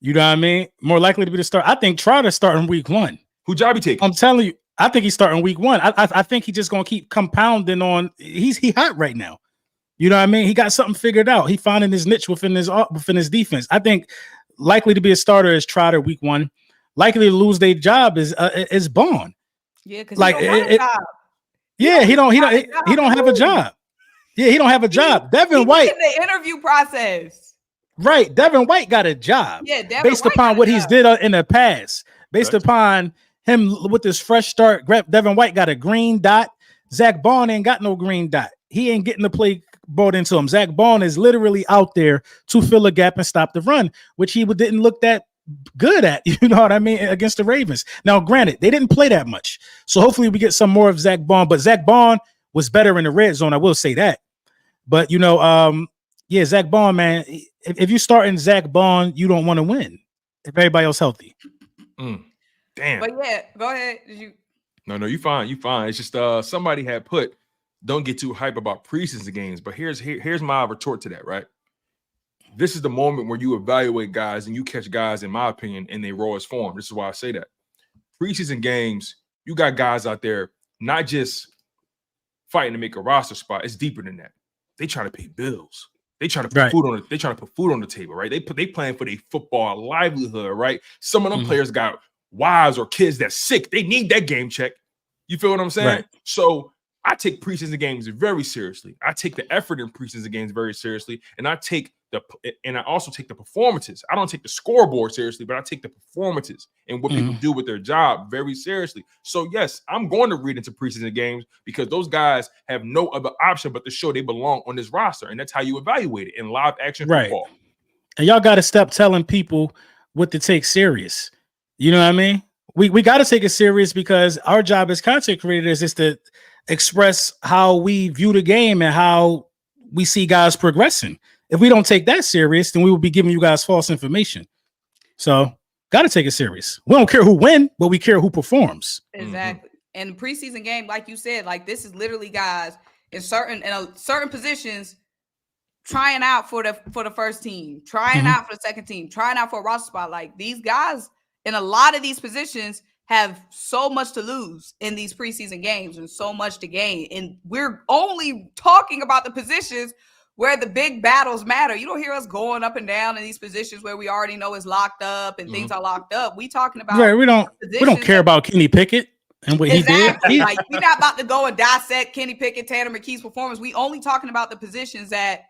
You know what I mean? More likely to be the starter. I think Trotter's starting week 1. Who job he taking? I'm telling you, I think he's starting week 1. I think he's just gonna keep compounding on. He hot right now. You know what I mean? He got something figured out. He finding his niche within his defense. I think likely to be a starter is Trotter week 1. Likely to lose their job is Bond. Yeah, because he don't have a job. Yeah, he don't have a job. Devin White in the interview process. Right. Devin White got a job. Yeah, based upon what he's did in the past. Based upon him with this fresh start. Devin White got a green dot. Zach Bond ain't got no green dot. He ain't getting the play brought into him. Zach Bond is literally out there to fill a gap and stop the run, which he didn't look that good at, you know what I mean, against the Ravens. Now, granted, they didn't play that much. So hopefully we get some more of Zach Bond, but Zach Bond was better in the red zone. I will say that. But, Zach Bond, man, if you start in Zach Bond, you don't want to win if everybody else healthy. Damn. But yeah, go ahead. No, you fine. It's just somebody had put, don't get too hype about preseason games. But here's my retort to that, right? This is the moment where you evaluate guys and you catch guys, in my opinion, in their rawest form. This is why I say that. Preseason games, you got guys out there not just fighting to make a roster spot. It's deeper than that. They try to pay bills. They try to put food on the table, right? They playing for their football livelihood, right? Some of them players got wives or kids that's sick. They need that game check. You feel what I'm saying? Right. So I take preseason games very seriously. I take the effort in preseason games very seriously, and I also take the performances. I don't take the scoreboard seriously, but I take the performances and what people do with their job very seriously. So yes, I'm going to read into preseason games because those guys have no other option but to show they belong on this roster, and that's how you evaluate it in live action football. And y'all got to stop telling people what to take serious. You know what I mean? We got to take it serious because our job as content creators is to express how we view the game and how we see guys progressing. If we don't take that serious, then we will be giving you guys false information. So got to take it serious. We don't care who wins, but we care who performs. Exactly. And the preseason game, like you said, like this is literally guys in certain positions trying out for the first team, trying out for the second team, trying out for a roster spot. Like these guys in a lot of these positions have so much to lose in these preseason games and so much to gain. And we're only talking about the positions where the big battles matter. You don't hear us going up and down in these positions where we already know is locked up and things are locked up. We talking about we don't care about Kenny Pickett. And what he did, like we're not about to go and dissect Kenny Pickett, Tanner McKee's performance. We only talking about the positions that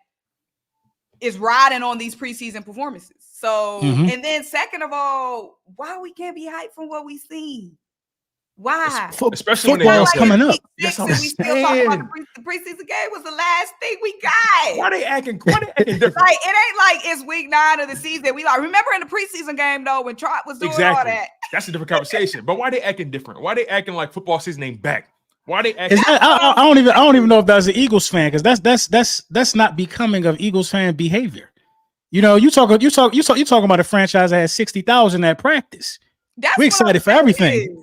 is riding on these preseason performances. So, and then second of all, why we can't be hyped from what we seen? Why? Especially when football's coming up. Yes, we still talking about the preseason game was the last thing we got. Why they acting different? Like, it ain't like it's week 9 of the season. We like remember in the preseason game though when Trot was doing all that. That's a different conversation. But why they acting different? Why they acting like football season ain't back? Why they acting? I don't even know if that's an Eagles fan because that's not becoming of Eagles fan behavior. You know, you talking about a franchise that has 60,000 at practice. We excited for everything,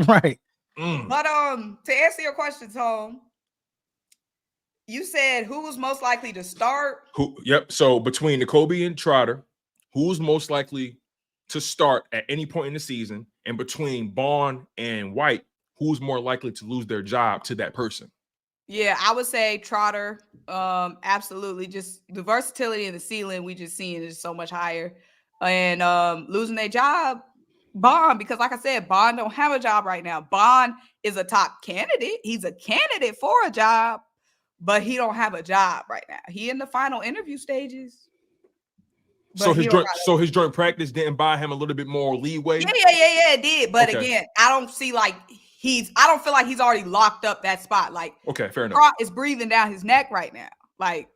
right? But to answer your question, Tom, you said who was most likely to start? Yep. So between N'Kobe and Trotter, who's most likely to start at any point in the season, and between Bond and White, who's more likely to lose their job to that person? Yeah, I would say Trotter. Absolutely, just the versatility and the ceiling we just seen is so much higher, and losing their job. Bond, because like I said, Bond don't have a job right now. Bond is a top candidate. He's a candidate for a job, but he don't have a job right now. He in the final interview stages. So his joint practice didn't buy him a little bit more leeway. Yeah, it did. But again, I don't feel like he's already locked up that spot. Like, okay, fair enough. Trot is breathing down his neck right now. Like,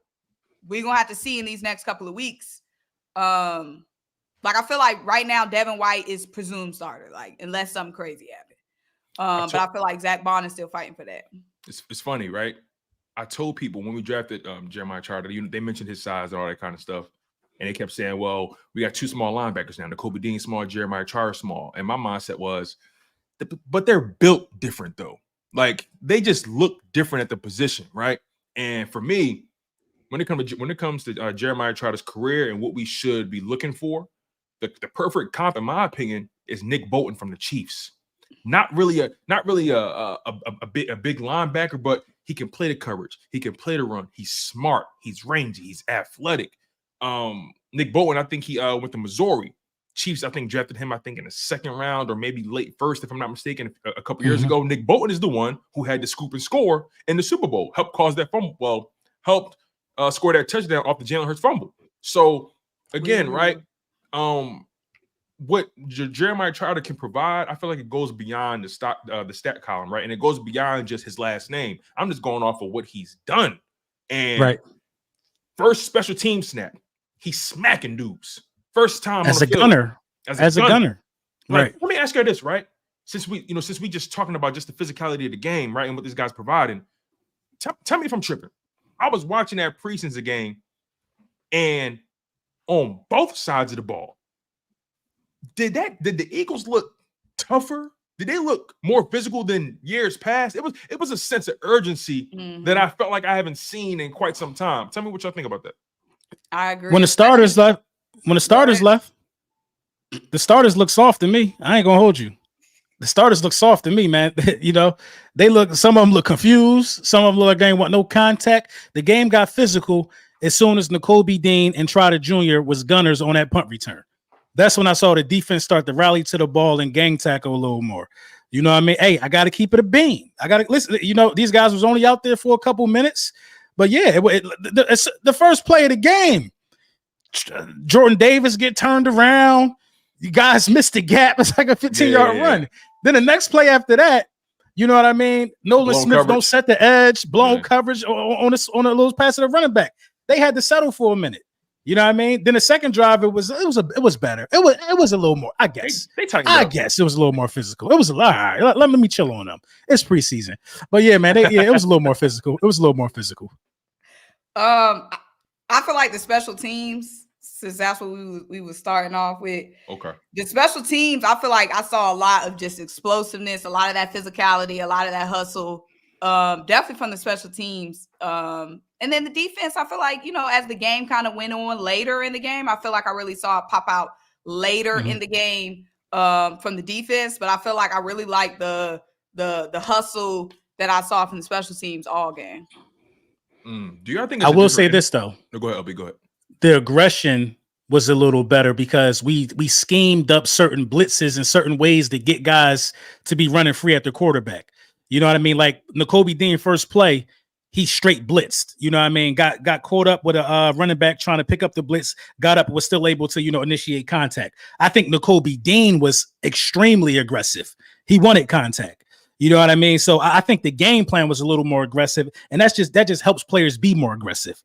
we're gonna have to see in these next couple of weeks. Like I feel like right now Devin White is presumed starter, like unless something crazy happens. But I feel like Zach Bond is still fighting for that. It's funny, right? I told people when we drafted Jeremiah Charter, they mentioned his size and all that kind of stuff, and they kept saying, "Well, we got 2 small linebackers now: N'Kobe Dean small, Jeremiah Charter small." And my mindset was, but they're built different though. Like they just look different at the position, right? And for me, when it comes to Jeremiah Charter's career and what we should be looking for. The perfect comp, in my opinion, is Nick Bolton from the Chiefs. Not really a big linebacker, but he can play the coverage. He can play the run. He's smart. He's rangy. He's athletic. Nick Bolton, I think he went to Missouri. Chiefs, I think drafted him. I think in the 2nd round or maybe late first, if I'm not mistaken, a couple years ago. Nick Bolton is the one who had the scoop and score in the Super Bowl. Helped cause that fumble. Well, helped score that touchdown off the Jalen Hurts fumble. So again, right. What Jeremiah Trotter can provide, I feel like it goes beyond the stat column, right? And it goes beyond just his last name. I'm just going off of what he's done. And first special team snap, he's smacking dudes. First time as on the a field, gunner. As a gunner. Like, let me ask you this, right? Since we just talking about just the physicality of the game, right? And what this guy's providing. Tell me if I'm tripping. I was watching that preseason game, and on both sides of the ball, did the Eagles look tougher? Did they look more physical than years past? It was a sense of urgency that I felt like I haven't seen in quite some time. Tell me what y'all think about that. I agree. When the starters left, the starters look soft to me. I ain't gonna hold you. The starters look soft to me, man. You know, some of them look confused. Some of them look like they ain't want no contact. The game got physical as soon as N'Kobe Dean and Trotter Jr. was gunners on that punt return. That's when I saw the defense start to rally to the ball and gang tackle a little more. You know what I mean? Hey, I got to keep it a beam. I got to listen. You know, these guys was only out there for a couple minutes, but yeah, it's the first play of the game. Jordan Davis get turned around. You guys missed the gap. It's like a 15-yard run. Then the next play after that, you know what I mean? Nolan Blown Smith coverage. don't set the edge, blown coverage on a little pass to the running back. They had to settle for a minute. You know what I mean? Then the second drive, it was better. It was a little more, I guess. They tightened I up. guess it was a little more physical. It was a lot. All right, let me chill on them. It's preseason. But yeah, man, it was a little more physical. It was a little more physical. I feel like the special teams, since that's what we were starting off with. Okay. The special teams, I feel like I saw a lot of just explosiveness, a lot of that physicality, a lot of that hustle. Definitely from the special teams. And then the defense, I feel like, you know, as the game kind of went on later in the game, I feel like I really saw it pop out later in the game from the defense. But I feel like I really like the hustle that I saw from the special teams all game. Do you think I will say this though? No, go ahead, LB, go ahead. The aggression was a little better because we schemed up certain blitzes and certain ways to get guys to be running free at the quarterback. You know what I mean? Like N'Kobe Dean first play, he straight blitzed. You know what I mean? Got caught up with a running back trying to pick up the blitz, got up, was still able to, initiate contact. I think N'Kobe Dean was extremely aggressive. He wanted contact. You know what I mean? So I think the game plan was a little more aggressive, and that just helps players be more aggressive.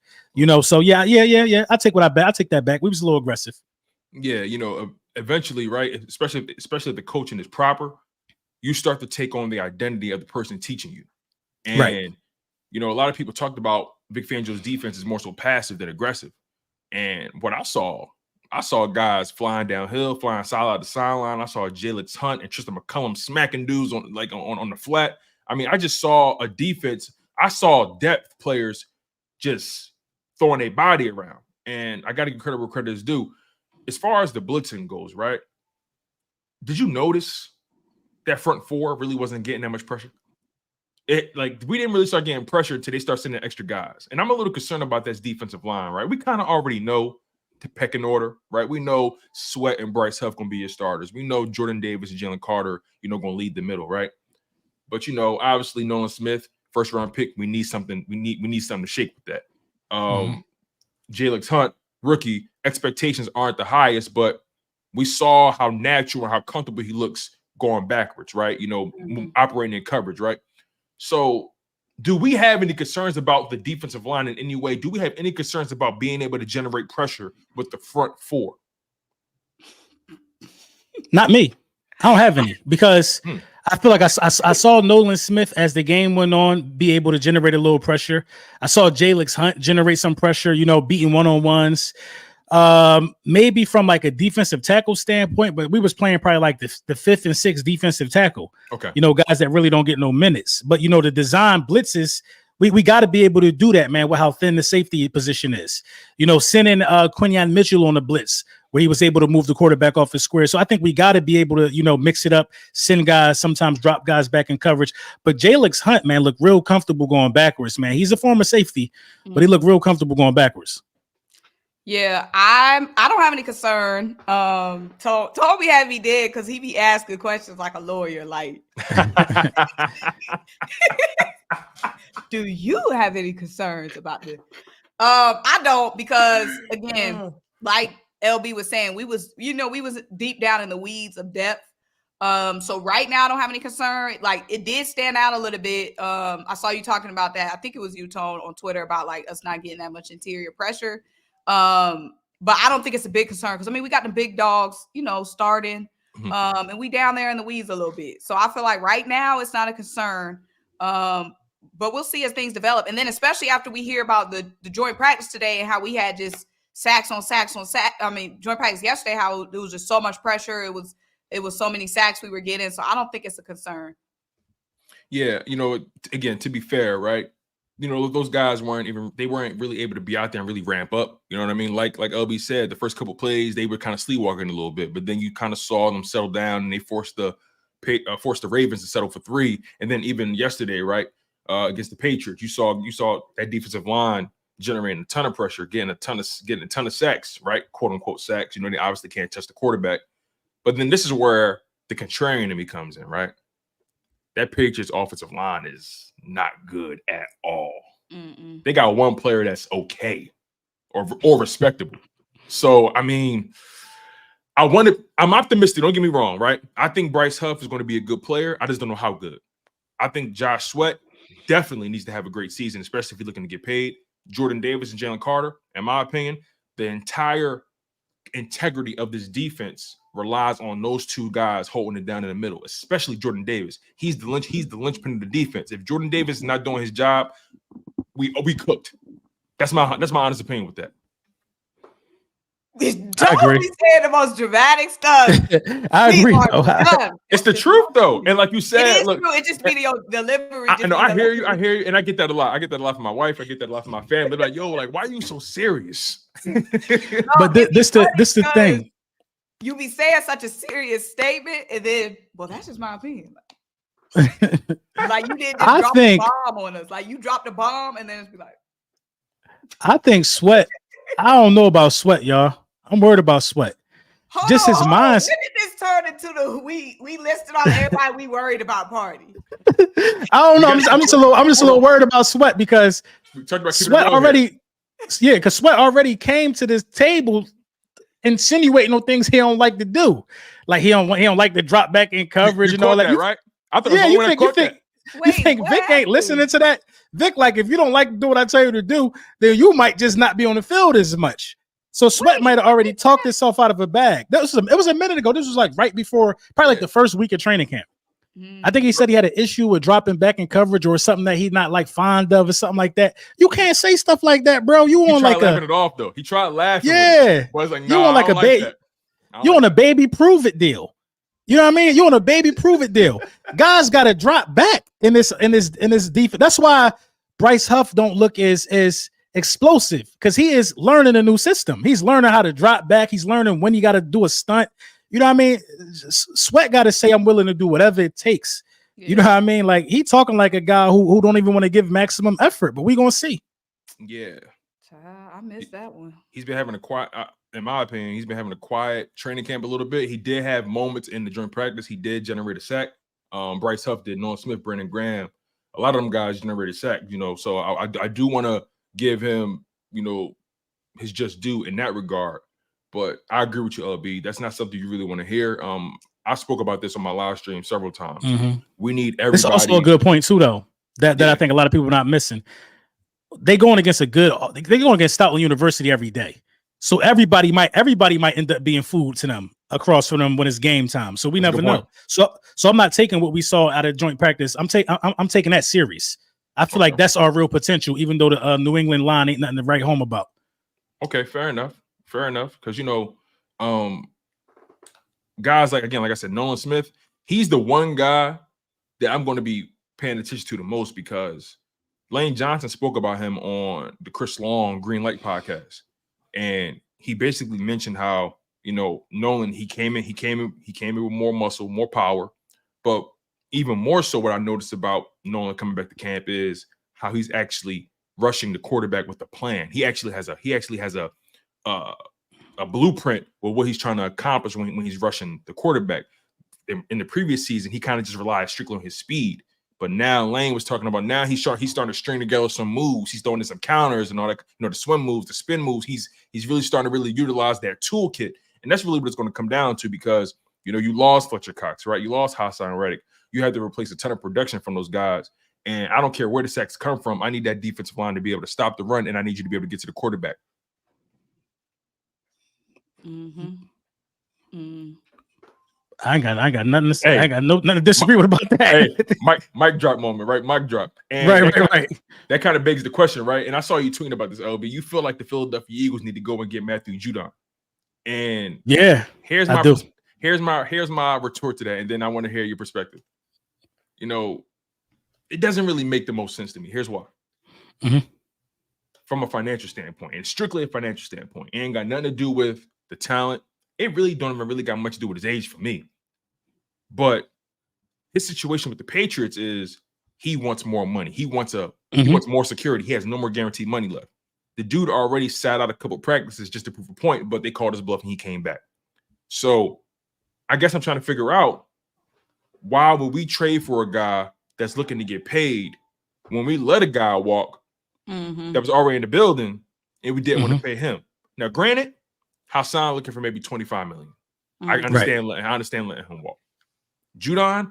So yeah. I take that back. We was a little aggressive. Yeah, eventually, right? Especially if the coaching is proper, you start to take on the identity of the person teaching you. And right. A lot of people talked about Vic Fangio's defense is more so passive than aggressive. And what I saw guys flying downhill, flying sideline to sideline. I saw Jalix Hunt and Tristan McCullum smacking dudes on the flat. I mean, I just saw a defense. I saw depth players just throwing their body around. And I got to give credit where credit is due. As far as the blitzing goes, right? Did you notice that front four really wasn't getting that much pressure? We didn't really start getting pressure until they start sending extra guys. And I'm a little concerned about this defensive line, right? We kind of already know the pecking order, right? We know Sweat and Bryce Huff going to be your starters. We know Jordan Davis and Jalen Carter, going to lead the middle, right? But, obviously Nolan Smith, first round pick, we need something. We need something to shake with that. Jalix Hunt, rookie, expectations aren't the highest, but we saw how natural and how comfortable he looks going backwards, right? Operating in coverage, right? So do we have any concerns about the defensive line in any way? Do we have any concerns about being able to generate pressure with the front four? Not me. I don't have any because I feel like I saw Nolan Smith as the game went on be able to generate a little pressure. I saw Jalix Hunt generate some pressure, beating one-on-ones. Maybe from like a defensive tackle standpoint, but we was playing probably like the fifth and sixth defensive tackle. Okay. Guys that really don't get no minutes. But the design blitzes, we got to be able to do that, man, with how thin the safety position is. Sending Quinyon Mitchell on the blitz where he was able to move the quarterback off his square. So I think we got to be able to, mix it up, send guys, sometimes drop guys back in coverage. But Jalix Hunt, man, looked real comfortable going backwards, man. He's a former safety, but he looked real comfortable going backwards. Yeah, I don't have any concern. Toby had me dead because he be asking questions like a lawyer. Like, do you have any concerns about this? I don't, because again, like LB was saying, we was deep down in the weeds of depth. So right now I don't have any concern. Like, it did stand out a little bit. I saw you talking about that. I think it was you, Tone, on Twitter about like us not getting that much interior pressure. But I don't think it's a big concern because we got the big dogs, starting, and we down there in the weeds a little bit. So I feel like right now it's not a concern. But we'll see as things develop. And then especially after we hear about the joint practice today and how we had just sacks on sacks on sack. Joint practice yesterday, how it was just so much pressure. It was so many sacks we were getting. So I don't think it's a concern. Yeah. Again, to be fair, right? Those guys weren't really able to be out there and really ramp up. You know what I mean? Like LB said, the first couple plays, they were kind of sleepwalking a little bit, but then you kind of saw them settle down and they forced the Ravens to settle for 3. And then even yesterday, right, against the Patriots, you saw that defensive line generating a ton of pressure, getting a ton of sacks, right? Quote unquote sacks. They obviously can't touch the quarterback. But then this is where the contrarian in me comes in, right? That Patriots offensive line is not good at all. They got one player that's okay or respectable. So, I'm optimistic. Don't get me wrong, right? I think Bryce Huff is going to be a good player. I just don't know how good. I think Josh Sweat definitely needs to have a great season, especially if he's looking to get paid. Jordan Davis and Jalen Carter, in my opinion, the entire integrity of this defense relies on those two guys holding it down in the middle, especially Jordan Davis. He's the linchpin of the defense. If Jordan Davis is not doing his job, we cooked. That's my honest opinion with that. Don't be saying the most dramatic stuff. I agree. It's the truth, though, and like you said, look, true. It just be your delivery. I hear you, and I get that a lot. I get that a lot from my wife. I get that a lot from my family. They're like, yo, like, why are you so serious? But this the thing. You be saying such a serious statement, and then, well, that's just my opinion. Like you didn't just drop a bomb on us. Like you dropped a bomb, and then it's be like, I think Sweat. I don't know about Sweat, y'all. I'm worried about Sweat. Just his mind. When did this turn into the we listed off everybody we worried about party? I don't know. I'm just a little worried about Sweat because Sweat already, because Sweat already came to this table insinuating on things he don't like to do. Like he don't like to drop back in coverage and all that. Right? I thought you think Vic ain't listening to that? Vic, like, if you don't like to do what I tell you to do, then you might just not be on the field as much. So Sweat might have already talked himself out of a bag. It was a minute ago. This was like right before, probably like the first week of training camp. I think he said he had an issue with dropping back in coverage or something that he's not like fond of or something like that. You can't say stuff like that, bro. You want like laughing it off though. He tried laughing. Yeah, was like, you want like a baby. You want a baby prove it deal. You know what I mean? You want a baby prove it deal. Guys got to drop back in this defense. That's why Bryce Huff don't look as explosive, because he is learning a new system. He's learning how to drop back. He's learning when you got to do a stunt. You know what I mean? Sweat got to say, I'm willing to do whatever it takes. Yeah. You know what I mean? Like, he talking like a guy who don't even want to give maximum effort, but we going to see. Yeah. I missed that one. He's been having a quiet, in my opinion, he's been having a quiet training camp a little bit. He did have moments in the joint practice. He did generate a sack. Bryce Huff did. Nolan Smith, Brandon Graham. A lot of them guys generated sack, you know. So I do want to give him, you know, his just due in that regard. But I agree with you, LB. That's not something you really want to hear. I spoke about this on my live stream several times. We need everybody. It's also a good point too, though. That I think a lot of people are not missing. They're going against Stoutland University every day. So everybody might end up being food to them across from them when it's game time. So we never know. So I'm not taking what we saw out of joint practice. I'm taking that serious. I feel like that's our real potential, even though the New England line ain't nothing to write home about. Okay, fair enough. Because, you know, guys like I said, Nolan Smith, he's the one guy that I'm going to be paying attention to the most, because Lane Johnson spoke about him on the Chris Long Green Light podcast. And he basically mentioned how, you know, Nolan, he came in with more muscle, more power. But even more so, what I noticed about Nolan coming back to camp is how he's actually rushing the quarterback with a plan. He actually has a blueprint with what he's trying to accomplish when he's rushing the quarterback. In the previous season, he kind of just relied strictly on his speed. But now Lane was talking about, now he's starting to string together some moves. He's throwing in some counters and all that, you know, the swim moves, the spin moves. He's really starting to utilize that toolkit. And that's really what it's going to come down to, because, you know, you lost Fletcher Cox, right? You lost Hassan Reddick. You had to replace a ton of production from those guys. And I don't care where the sacks come from. I need that defensive line to be able to stop the run, and I need you to be able to get to the quarterback. I ain't got nothing to say. Hey, I got nothing to disagree with about that. Hey, mic drop moment, right? Mic drop. And right. That kind of begs the question, right? And I saw you tweeting about this, LB. You feel like the Philadelphia Eagles need to go and get Matthew Judon. And yeah, here's my retort to that, and then I want to hear your perspective. You know, it doesn't really make the most sense to me. Here's why. From a financial standpoint, and strictly a financial standpoint, it ain't got nothing to do with the talent. It really don't even really got much to do with his age for me. But his situation with the Patriots is he wants more money. He wants more security. He has no more guaranteed money left. The dude already sat out a couple practices just to prove a point, but they called his bluff and he came back. So I guess I'm trying to figure out, why would we trade for a guy that's looking to get paid when we let a guy walk that was already in the building and we didn't want to pay him? Now, granted, Hassan looking for maybe $25 million. I understand letting him walk. Judon,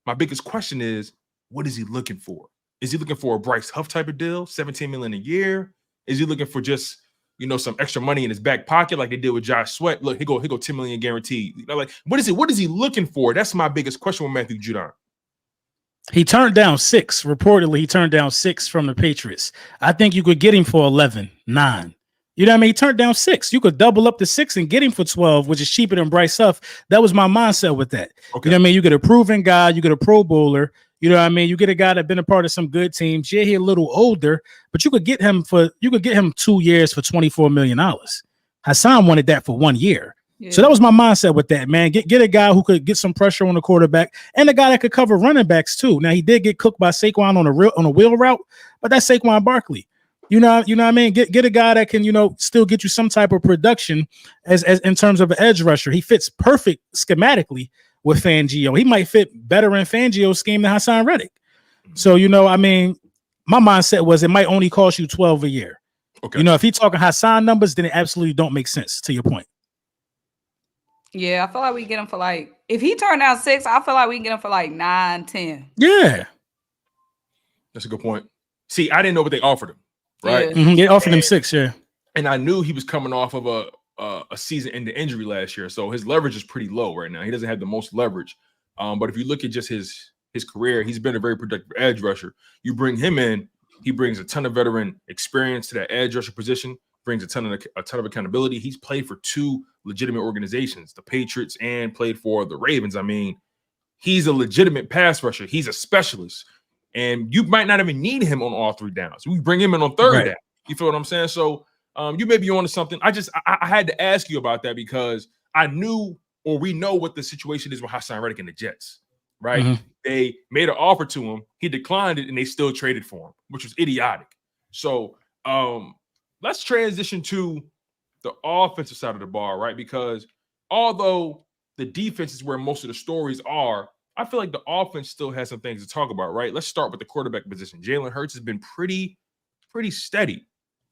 my biggest question is, what is he looking for? Is he looking for a Bryce Huff type of deal, $17 million a year? Is he looking for just, you know, some extra money in his back pocket like they did with Josh Sweat? Look, he go $10 million guaranteed. You know, like, what is he looking for? That's my biggest question with Matthew Judon. He turned down 6. Reportedly, he turned down 6 from the Patriots. I think you could get him for 11, 9. You know what I mean? He turned down 6. You could double up to 6 and get him for 12, which is cheaper than Bryce Huff. That was my mindset with that. Okay. You know what I mean? You get a proven guy, you get a Pro Bowler. You know what I mean? You get a guy that's been a part of some good teams. Yeah, he's a little older, but you could get him 2 years for $24 million. Hassan wanted that for 1 year. Yeah. So that was my mindset with that, man. Get a guy who could get some pressure on the quarterback and a guy that could cover running backs too. Now, he did get cooked by Saquon on a wheel route, but that's Saquon Barkley. You know what I mean? Get a guy that can, still get you some type of production as in terms of an edge rusher. He fits perfect schematically with Fangio. He might fit better in Fangio's scheme than Hassan Reddick. So, I mean, my mindset was it might only cost you 12 a year. Okay. If he's talking Hassan numbers, then it absolutely don't make sense, to your point. Yeah, I feel like we get him for like, if he turned down 6, I feel like we can get him for like 9, 10. Yeah. That's a good point. See, I didn't know what they offered him, right? Yeah. Mm-hmm. They offered him 6, yeah. And I knew he was coming off of a season-ending injury last year, so his leverage is pretty low right now. He doesn't have the most leverage. But if you look at just his career, he's been a very productive edge rusher. You bring him in, he brings a ton of veteran experience to that edge rusher position, brings a ton of accountability. He's played for 2 legitimate organizations, the Patriots, and played for the Ravens. I mean, he's a legitimate pass rusher. He's a specialist. And you might not even need him on all 3 downs. We bring him in on 3rd down. You feel what I'm saying? So you may be on to something. I had to ask you about that because I knew, or we know what the situation is with Hassan Reddick and the Jets, right? Mm-hmm. They made an offer to him. He declined it, and they still traded for him, which was idiotic. So let's transition to the offensive side of the ball, right? Because although the defense is where most of the stories are, I feel like the offense still has some things to talk about, right? Let's start with the quarterback position. Jalen Hurts has been pretty steady.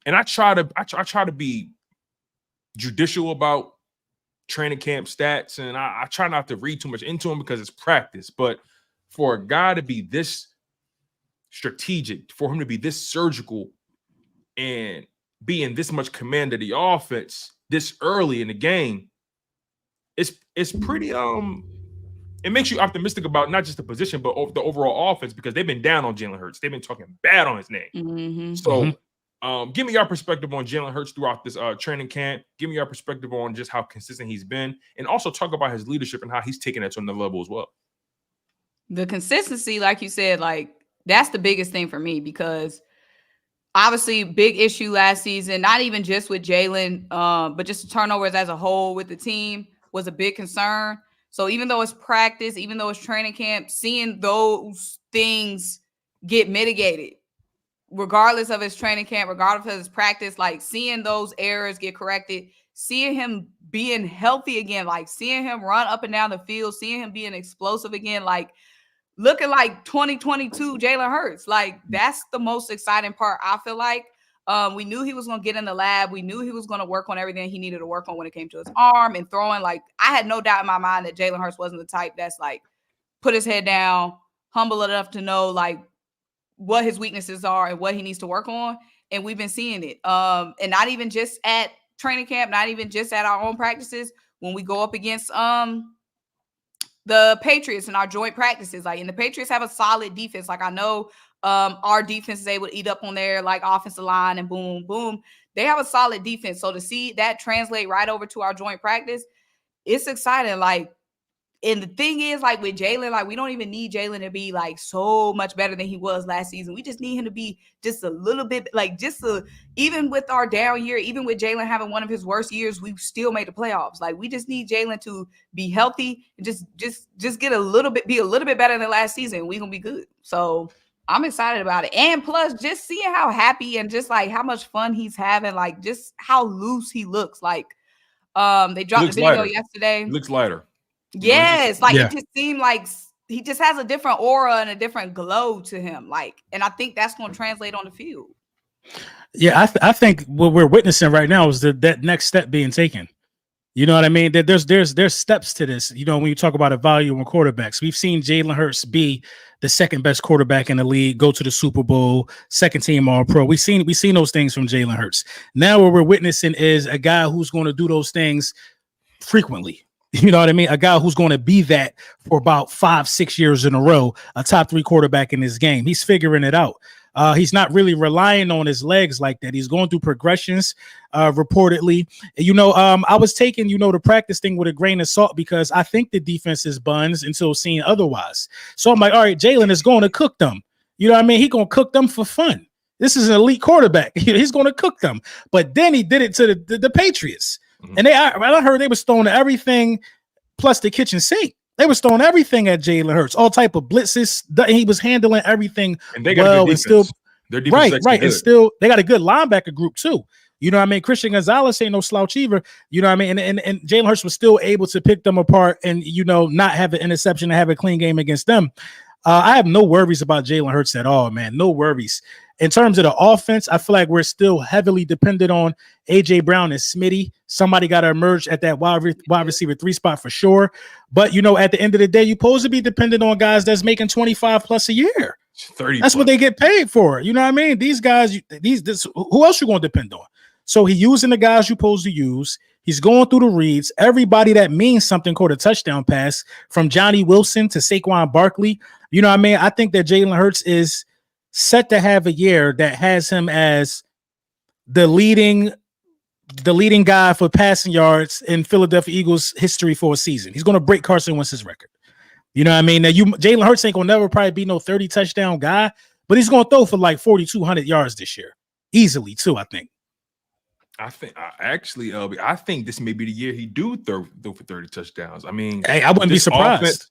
And I try to be judicial about training camp stats, and I try not to read too much into him because it's practice. But for a guy to be this strategic, for him to be this surgical and be in this much command of the offense this early in the game, it's pretty it makes you optimistic about not just the position, but the overall offense, because they've been down on Jalen Hurts. They've been talking bad on his name. Mm-hmm. So give me your perspective on Jalen Hurts throughout this training camp. Give me your perspective on just how consistent he's been, and also talk about his leadership and how he's taken that to another level as well. The consistency, like you said, like that's the biggest thing for me, because obviously big issue last season, not even just with Jalen, but just the turnovers as a whole with the team was a big concern. So even though it's practice, even though it's training camp, seeing those things get mitigated, regardless of his training camp, regardless of his practice, like seeing those errors get corrected, seeing him being healthy again, like seeing him run up and down the field, seeing him being explosive again, like looking like 2022 Jalen Hurts. Like that's the most exciting part, I feel like. We knew he was going to get in the lab. We knew he was going to work on everything he needed to work on when it came to his arm and throwing. Like, I had no doubt in my mind that Jalen Hurts wasn't the type that's like, put his head down, humble enough to know like what his weaknesses are and what he needs to work on. And we've been seeing it. And not even just at training camp, not even just at our own practices. When we go up against the Patriots in our joint practices, like, and the Patriots have a solid defense. Like, I know our defense is able to eat up on their like offensive line and boom, boom. They have a solid defense. So to see that translate right over to our joint practice, it's exciting. Like, and the thing is, like with Jalen, like we don't even need Jalen to be like so much better than he was last season. We just need him to be just a little bit, like even with our down year, even with Jalen having one of his worst years, we still made the playoffs. Like we just need Jalen to be healthy and just get a little bit better than last season. We're gonna be good. So I'm excited about it. And plus just seeing how happy and just like how much fun he's having, like just how loose he looks. Like they dropped the video yesterday. He looks lighter. Yes, like it just seemed like he just has a different aura and a different glow to him. Like, and I think that's going to translate on the field. Yeah, I think what we're witnessing right now is that next step being taken. You know what I mean? That there's steps to this. You know, when you talk about evaluating quarterbacks, we've seen Jalen Hurts be the second best quarterback in the league, go to the Super Bowl, second team All-Pro. We've seen those things from Jalen Hurts. Now what we're witnessing is a guy who's going to do those things frequently. You know what I mean? A guy who's going to be that for about 5-6 years in a row, a top 3 quarterback in this game. He's figuring it out. He's not really relying on his legs like that. He's going through progressions, reportedly. You know, I was taking, the practice thing with a grain of salt because I think the defense is buns until seen otherwise. So I'm like, all right, Jalen is going to cook them. You know what I mean? He's going to cook them for fun. This is an elite quarterback. He's going to cook them. But then he did it to the Patriots. And I heard they was throwing everything plus the kitchen sink. They was throwing everything at Jalen Hurts, all type of blitzes. He was handling everything and they got well, and still Their defense is right. good. And still, they got a good linebacker group too. You know what I mean? Christian Gonzalez ain't no slouch either. You know what I mean? And Jalen Hurts was still able to pick them apart and, not have an interception and have a clean game against them. I have no worries about Jalen Hurts at all, man. No worries. In terms of the offense, I feel like we're still heavily dependent on A.J. Brown and Smitty. Somebody got to emerge at that wide receiver 3 spot for sure. But, at the end of the day, you're supposed to be dependent on guys that's making 25 plus a year. 30 That's plus. what they get paid for. You know what I mean? These guys, who else you going to depend on? So he's using the guys you're supposed to use. He's going through the reads. Everybody that means something called a touchdown pass, from Johnny Wilson to Saquon Barkley. You know what I mean? I think that Jalen Hurts is set to have a year that has him as the leading guy for passing yards in Philadelphia Eagles history for a season. He's going to break Carson Wentz's record. You know what I mean? Now, Jalen Hurts ain't going to never probably be no 30 touchdown guy, but he's going to throw for like 4,200 yards this year. Easily, too, I think. I think this may be the year he do throw for 30 touchdowns. I mean, hey, I wouldn't be surprised.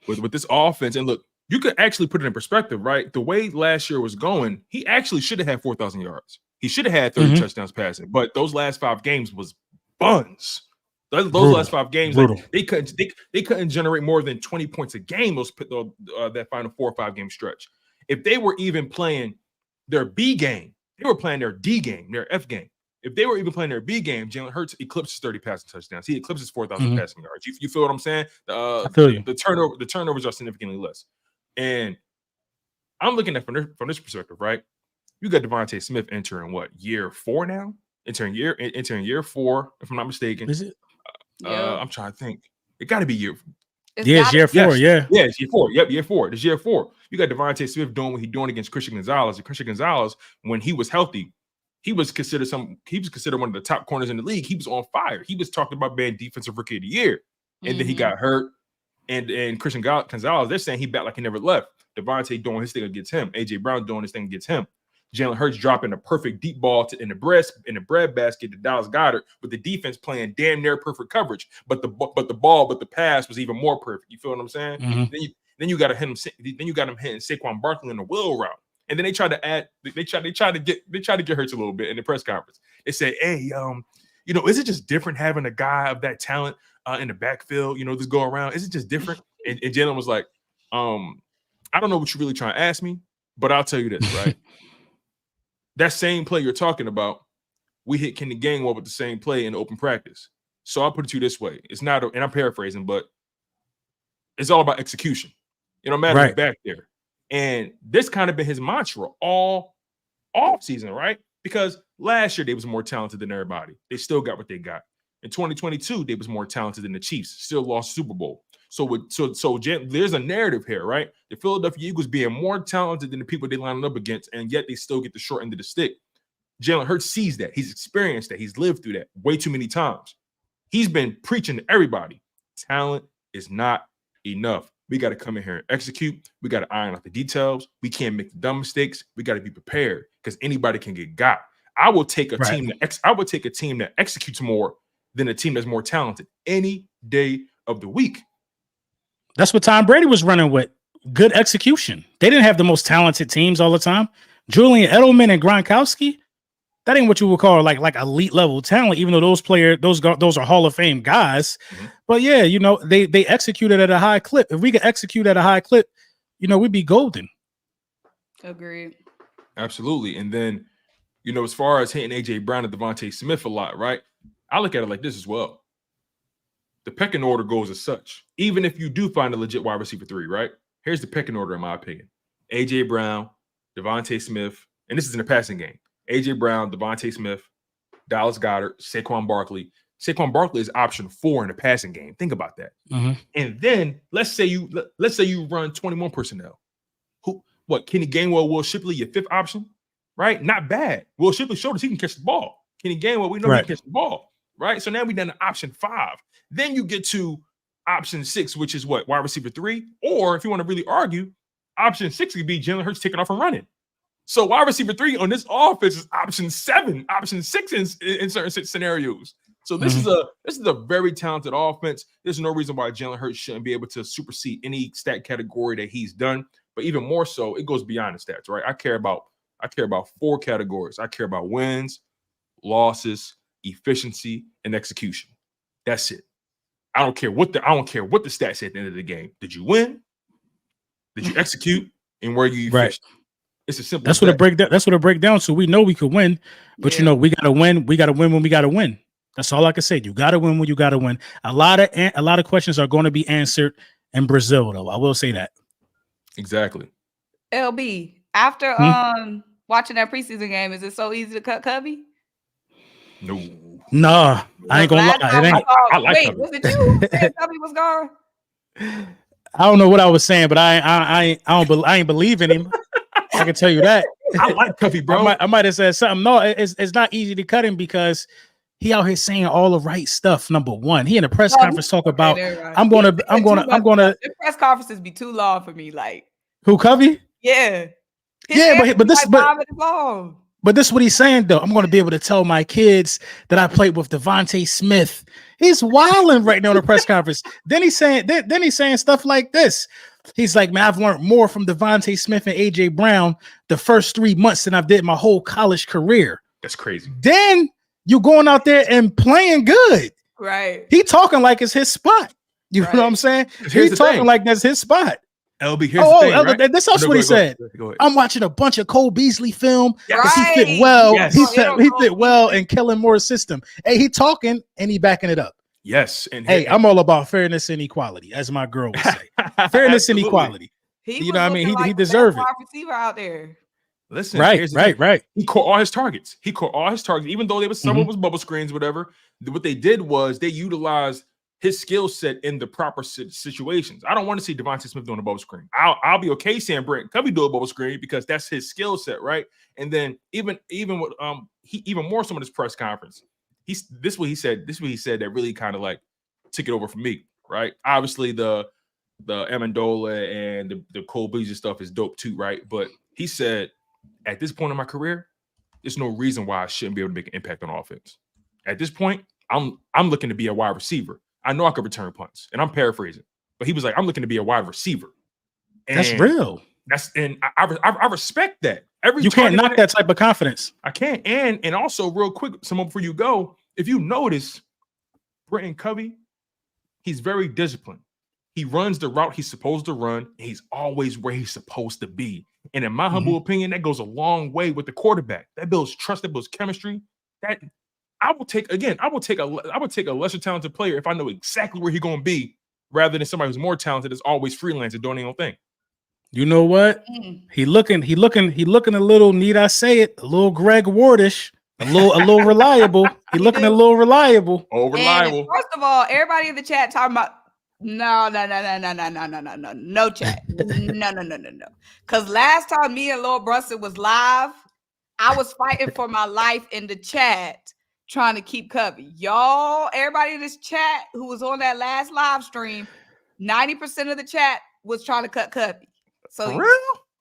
With this offense, and look, you could actually put it in perspective, right? The way last year was going, he actually should have had 4,000 yards. He should have had 30 touchdowns passing, but those last 5 games was buns. Those last 5 games, like, they couldn't generate more than 20 points a game. That final 4 or 5 game stretch. If they were even playing their B game, they were playing their D game, their F game. If they were even playing their B game, Jalen Hurts eclipses 30 passing touchdowns. He eclipses 4,000 passing yards. You feel what I'm saying? I feel you. The turnovers are significantly less. And I'm looking at from this perspective, right? You got Devontae Smith entering year 4 now? Entering year 4, if I'm not mistaken. Is it? I'm trying to think. It got to be year. It's year 4. Yes. Yeah, it's year 4. Yep, year 4. It's year 4. You got Devontae Smith doing what he's doing against Christian Gonzalez. And Christian Gonzalez, when he was healthy, he was considered one of the top corners in the league. He was on fire. He was talking about being defensive rookie of the year. And then he got hurt. And Christian Gonzalez, they're saying he back like he never left. Devontae doing his thing against him. A.J. Brown doing his thing against him. Jalen Hurts dropping a perfect deep ball in the bread basket to Dallas Goedert, with the defense playing damn near perfect coverage. But the pass was even more perfect. You feel what I'm saying? Then you got him hitting Saquon Barkley in the wheel route. And then they tried to add, they tried to get Hurts a little bit in the press conference. They said, hey, is it just different having a guy of that talent in the backfield, just go around? Is it just different? And Jalen was like, I don't know what you're really trying to ask me, but I'll tell you this, right? That same play you're talking about, we hit Kenny Gainwell with the same play in open practice. So I'll put it to you this way. It's not, and I'm paraphrasing, but it's all about execution. It don't matter who's back there. And this kind of been his mantra all season, right? Because last year they was more talented than everybody. They still got what they got. In 2022, they was more talented than the Chiefs. Still lost Super Bowl. So there's a narrative here, right? The Philadelphia Eagles being more talented than the people they lining up against, and yet they still get the short end of the stick. Jalen Hurts sees that. He's experienced that. He's lived through that way too many times. He's been preaching to everybody. Talent is not enough. We got to come in here and execute. We got to iron out the details. We can't make the dumb mistakes. We got to be prepared because anybody can get got. I will take a team that executes more than a team that's more talented any day of the week. That's what Tom Brady was running with. Good execution. They didn't have the most talented teams all the time. Julian Edelman and Gronkowski, that ain't what you would call like elite level talent, even though those are Hall of Fame guys. But yeah, they executed at a high clip. If we could execute at a high clip, we'd be golden. Agreed. Absolutely. And then, as far as hitting A.J. Brown and Devontae Smith a lot, right? I look at it like this as well. The pecking order goes as such. Even if you do find a legit wide receiver 3, right? Here's the pecking order, in my opinion. A.J. Brown, Devontae Smith, and this is in the passing game. A.J. Brown, Devontae Smith, Dallas Goedert, Saquon Barkley. Saquon Barkley is option 4 in the passing game. Think about that. And then let's say you run 21 personnel. Kenny Gainwell, Will Shipley, your 5th option, right? Not bad. Will Shipley showed us he can catch the ball. Kenny Gainwell, we know he can catch the ball, right? So now we done option 5. Then you get to option 6, which is wide receiver 3, or if you want to really argue, option 6 could be Jalen Hurts taking off and running. So wide receiver 3 on this offense is option 7, option 6 in certain scenarios. So this is a very talented offense. There's no reason why Jalen Hurts shouldn't be able to supersede any stat category that he's done. But even more so, it goes beyond the stats, right? I care about I care about 4 categories. I care about wins, losses, efficiency, and execution. That's it. I don't care what the stats say at the end of the game. Did you win? Did you execute? And were you efficient? Right. It's as simple. That's what it break down. That's what it break down. So we know we could win, but you know we gotta win. We gotta win when we gotta win. That's all I can say. You gotta win when you gotta win. A lot of questions are going to be answered in Brazil, though. I will say that. Exactly. LB, after watching that preseason game, is it so easy to cut Cubby? No. Nah, I ain't gonna lie. I like Cubby. Was it you who said Cubby was gone? I don't know what I was saying, but I ain't believe in him. I can tell you that. I like Cubby, bro. I might have said something. No, it's not easy to cut him because he out here saying all the right stuff. Number one, he in a press conference talk about I'm gonna. The press conferences be too long for me. Like who, Cubby? Yeah, but this is what he's saying though. I'm gonna be able to tell my kids that I played with Devontae Smith. He's wilding right now in the press conference. Then he's saying stuff like this. He's like, man, I've learned more from Devontae Smith and AJ Brown the first 3 months than I've did my whole college career. That's crazy. Then you going out there and playing good. Right. He talking like it's his spot. You know what I'm saying? He's talking like that's his spot. LB, here's the thing, right? That's also what he said. Go ahead. I'm watching a bunch of Cole Beasley film because he fit well. Yes. He fit well in Kellen Moore's system. Hey, he talking and he backing it up. Yes. And hey, I'm all about fairness and equality, as my girl would say. Fairness and equality. You know what I mean? He deserves it. Receiver out there. Listen, right. He caught all his targets. Even though they was some of was bubble screens, whatever. What they did was they utilized his skill set in the proper situations. I don't want to see Devontae Smith doing a bubble screen. I'll be okay saying Brent Covey do a bubble screen because that's his skill set, right? And then even with even more so in his press conference, this is what he said that really kind of like took it over for me, right? Obviously the Amendola and the Cole Beasley stuff is dope too, right? But he said, at this point in my career, there's no reason why I shouldn't be able to make an impact on offense. At this point, I'm looking to be a wide receiver. I know I could return punts, and I'm paraphrasing, but he was like, I'm looking to be a wide receiver. And that's real. I respect that. You can't knock that type of confidence. I can't. And also, real quick, someone before you go, if you notice, Brenton Covey, he's very disciplined. He runs the route he's supposed to run, and he's always where he's supposed to be. And in my humble opinion, that goes a long way with the quarterback. That builds trust, that builds chemistry. That I will take a lesser talented player if I know exactly where he's going to be, rather than somebody who's more talented is always freelancing doing their own thing. You know what? He looking a little, need I say it, a little Greg Wardish, a little reliable. He looking a little reliable. Oh, reliable. And first of all, everybody in the chat talking about no chat. No. Because last time me and Lord Brunson was live, I was fighting for my life in the chat, trying to keep Cubby. Y'all, everybody in this chat who was on that last live stream, 90% of the chat was trying to cut Cubby. So for real?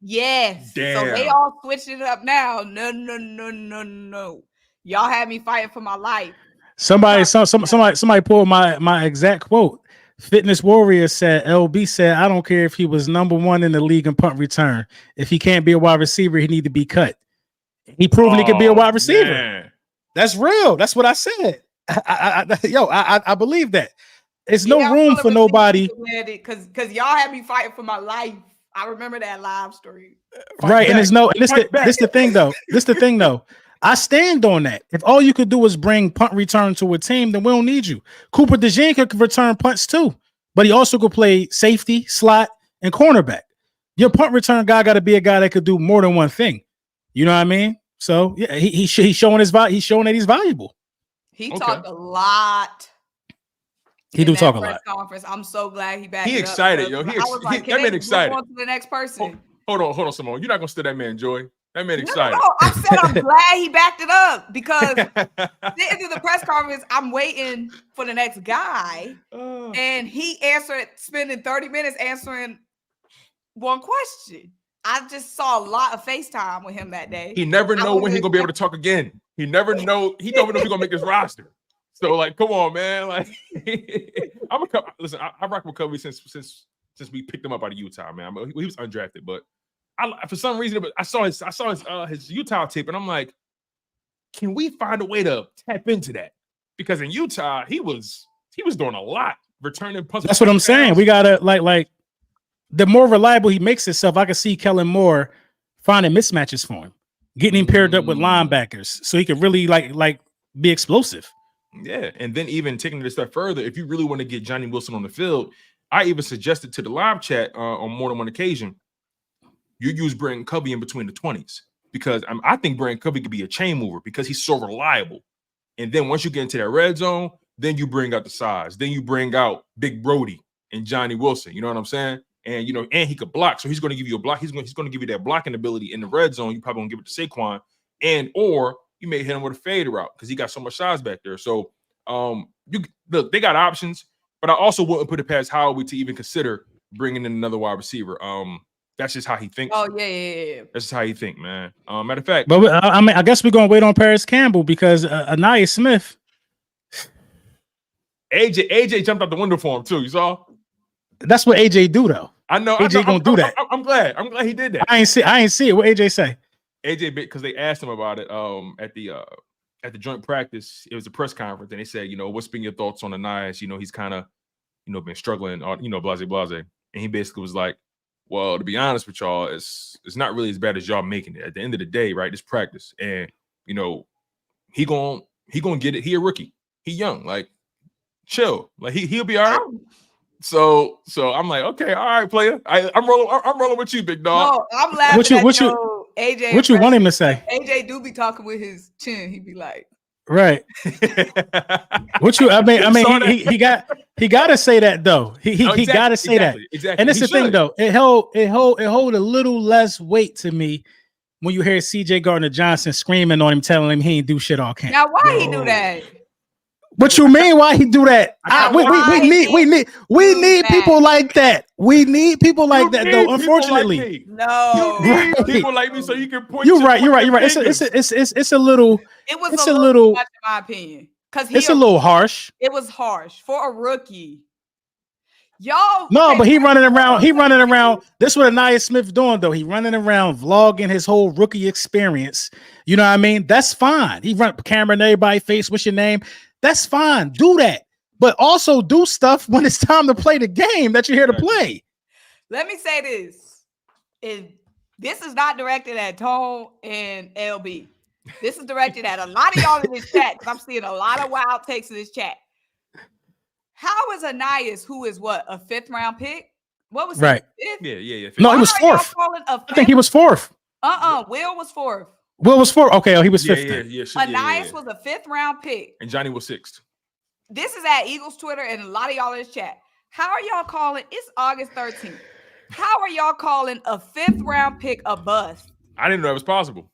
Yes. Damn. So they all switched it up now. No. Y'all had me fighting for my life. Somebody pulled my exact quote. Fitness Warrior said, LB said, I don't care if he was number 1 in the league in punt return. If he can't be a wide receiver, he need to be cut. He proven he can be a wide receiver. Man. That's real. That's what I said. I believe that. It's no room for nobody. Because y'all had me fighting for my life. I remember that live stream. Right. And this the thing though. I stand on that. If all you could do is bring punt return to a team, then we don't need you. Cooper DeJean could return punts too, but he also could play safety, slot, and cornerback. Your punt return guy got to be a guy that could do more than one thing. You know what I mean? So yeah, he's showing he's showing that he's valuable. He talked a lot. He do talk a lot. Conference. I'm so glad he backed. He excited, yo. That man excited. On to the next person. Hold on, Simone. You're not gonna steal that man joy. That man excited. No. I said I'm glad he backed it up because sitting through the press conference, I'm waiting for the next guy, and he spending 30 minutes answering one question. I just saw a lot of FaceTime with him that day. He never know when he's gonna be able to talk again. He never know. He don't know if he's gonna make his roster. So like, come on, man. Like, listen. I rock with Covey since we picked him up out of Utah, man. He was undrafted, but for some reason, I saw his Utah tape, and I'm like, can we find a way to tap into that? Because in Utah, he was doing a lot, returning punts. That's what I'm saying. We gotta like the more reliable he makes himself, I can see Kellen Moore finding mismatches for him, getting him paired up with linebackers, so he could really like be explosive. Yeah, and then even taking it a step further, if you really want to get Johnny Wilson on the field, I even suggested to the live chat on more than one occasion, you use Brandon Covey in between the 20s, because I think Brandon Covey could be a chain mover because he's so reliable. And then once you get into that red zone, then you bring out the size. Then you bring out Big Brody and Johnny Wilson. You know what I'm saying? And and he could block, so he's going to give you a block. He's going to give you that blocking ability in the red zone. You probably won't give it to Saquon, or you may hit him with a fade route because he got so much size back there. So look, they got options, but I also wouldn't put it past Howie to even consider bringing in another wide receiver. That's just how he thinks. Oh yeah. That's just how he think, man. Matter of fact, but I guess we're gonna wait on Paris Campbell because Anaya Smith. AJ jumped out the window for him too. You saw? That's what AJ do though. I know. AJ gonna do that. I'm glad he did that. I ain't see it. What AJ say? AJ, because they asked him about it at the joint practice. It was a press conference, and they said, what's been your thoughts on Anais? He's kind of, been struggling, blase. And he basically was like, well, to be honest with y'all, it's not really as bad as y'all making it. At the end of the day, right? It's practice, and he gonna get it. He a rookie. He young. Like, chill. Like he'll be all right. So I'm like, okay, all right, player. I'm rolling with you, big dog. No, I'm laughing. AJ. What you want him to say? AJ do be talking with his chin. He be like, right. He got to say that though. He got to say that. Exactly. And it's the thing though. It hold a little less weight to me when you hear CJ Gardner-Johnson screaming on him, telling him he ain't do shit all camp. Now why he do that? What you mean? Why he do that? We need people like that. We need people like that, though. Unfortunately, no, people like me, so you can point. You're right. It's a little. It was a little much, in my opinion, because it's a little harsh. It was harsh for a rookie. Y'all, no, but he running around. This is what Anaya Smith doing though. He running around vlogging his whole rookie experience. You know what I mean? That's fine. He run camera in everybody's face. What's your name? That's fine. Do that. But also do stuff when it's time to play the game that you're here to play. Let me say this. This is not directed at Tone and LB. This is directed at a lot of y'all in this chat, because I'm seeing a lot of wild takes in this chat. How is Anais, who is what, a 5th round pick? What was right? Yeah. No, he was 4th. I think he was 4th. Will was 4th. Will was 4th. Okay, he was 5th. Anais was a 5th round pick. And Johnny was 6th. This is at Eagles Twitter and a lot of y'all in this chat. How are y'all calling? It's August 13th. How are y'all calling a 5th round pick a bust? I didn't know that was possible.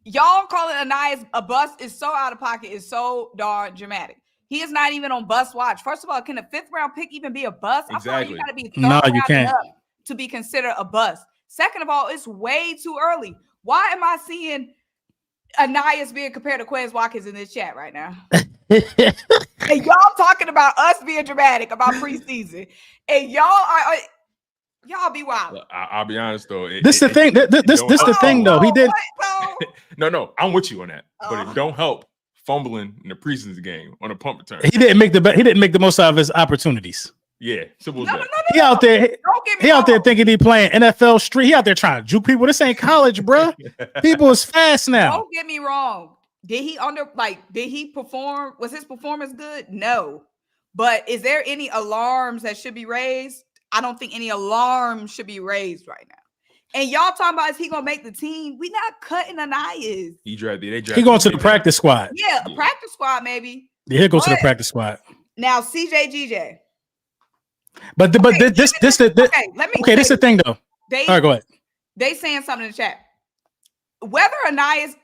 Y'all calling Anais a bust is so out of pocket. It's so darn dramatic. He is not even on bust watch. First of all, can a 5th round pick even be a bust? Exactly. I feel like you got to be no, you can't to be considered a bust. Second of all, it's way too early. Why am I seeing Anais being compared to Quez Watkins in this chat right now? And y'all talking about us being dramatic about preseason, and y'all be wild. I'll be honest though. This the thing though. He did. No, I'm with you on that, but it don't help fumbling in the preseason game on a punt return. He didn't make the most out of his opportunities. Yeah, simple as that. He out there thinking he playing NFL street. He out there trying to juke people. This ain't college, bro. People is fast now. Don't get me wrong. Did he perform? Was his performance good? No. But is there any alarms that should be raised? I don't think any alarms should be raised right now. And y'all talking about, is he gonna make the team? We not cutting Anais. He going to the practice squad. Yeah, a practice squad maybe. Yeah, he'll go to the practice squad. Now CJ. But this is the thing though. All right, go ahead. They saying something in the chat. Whether Anais,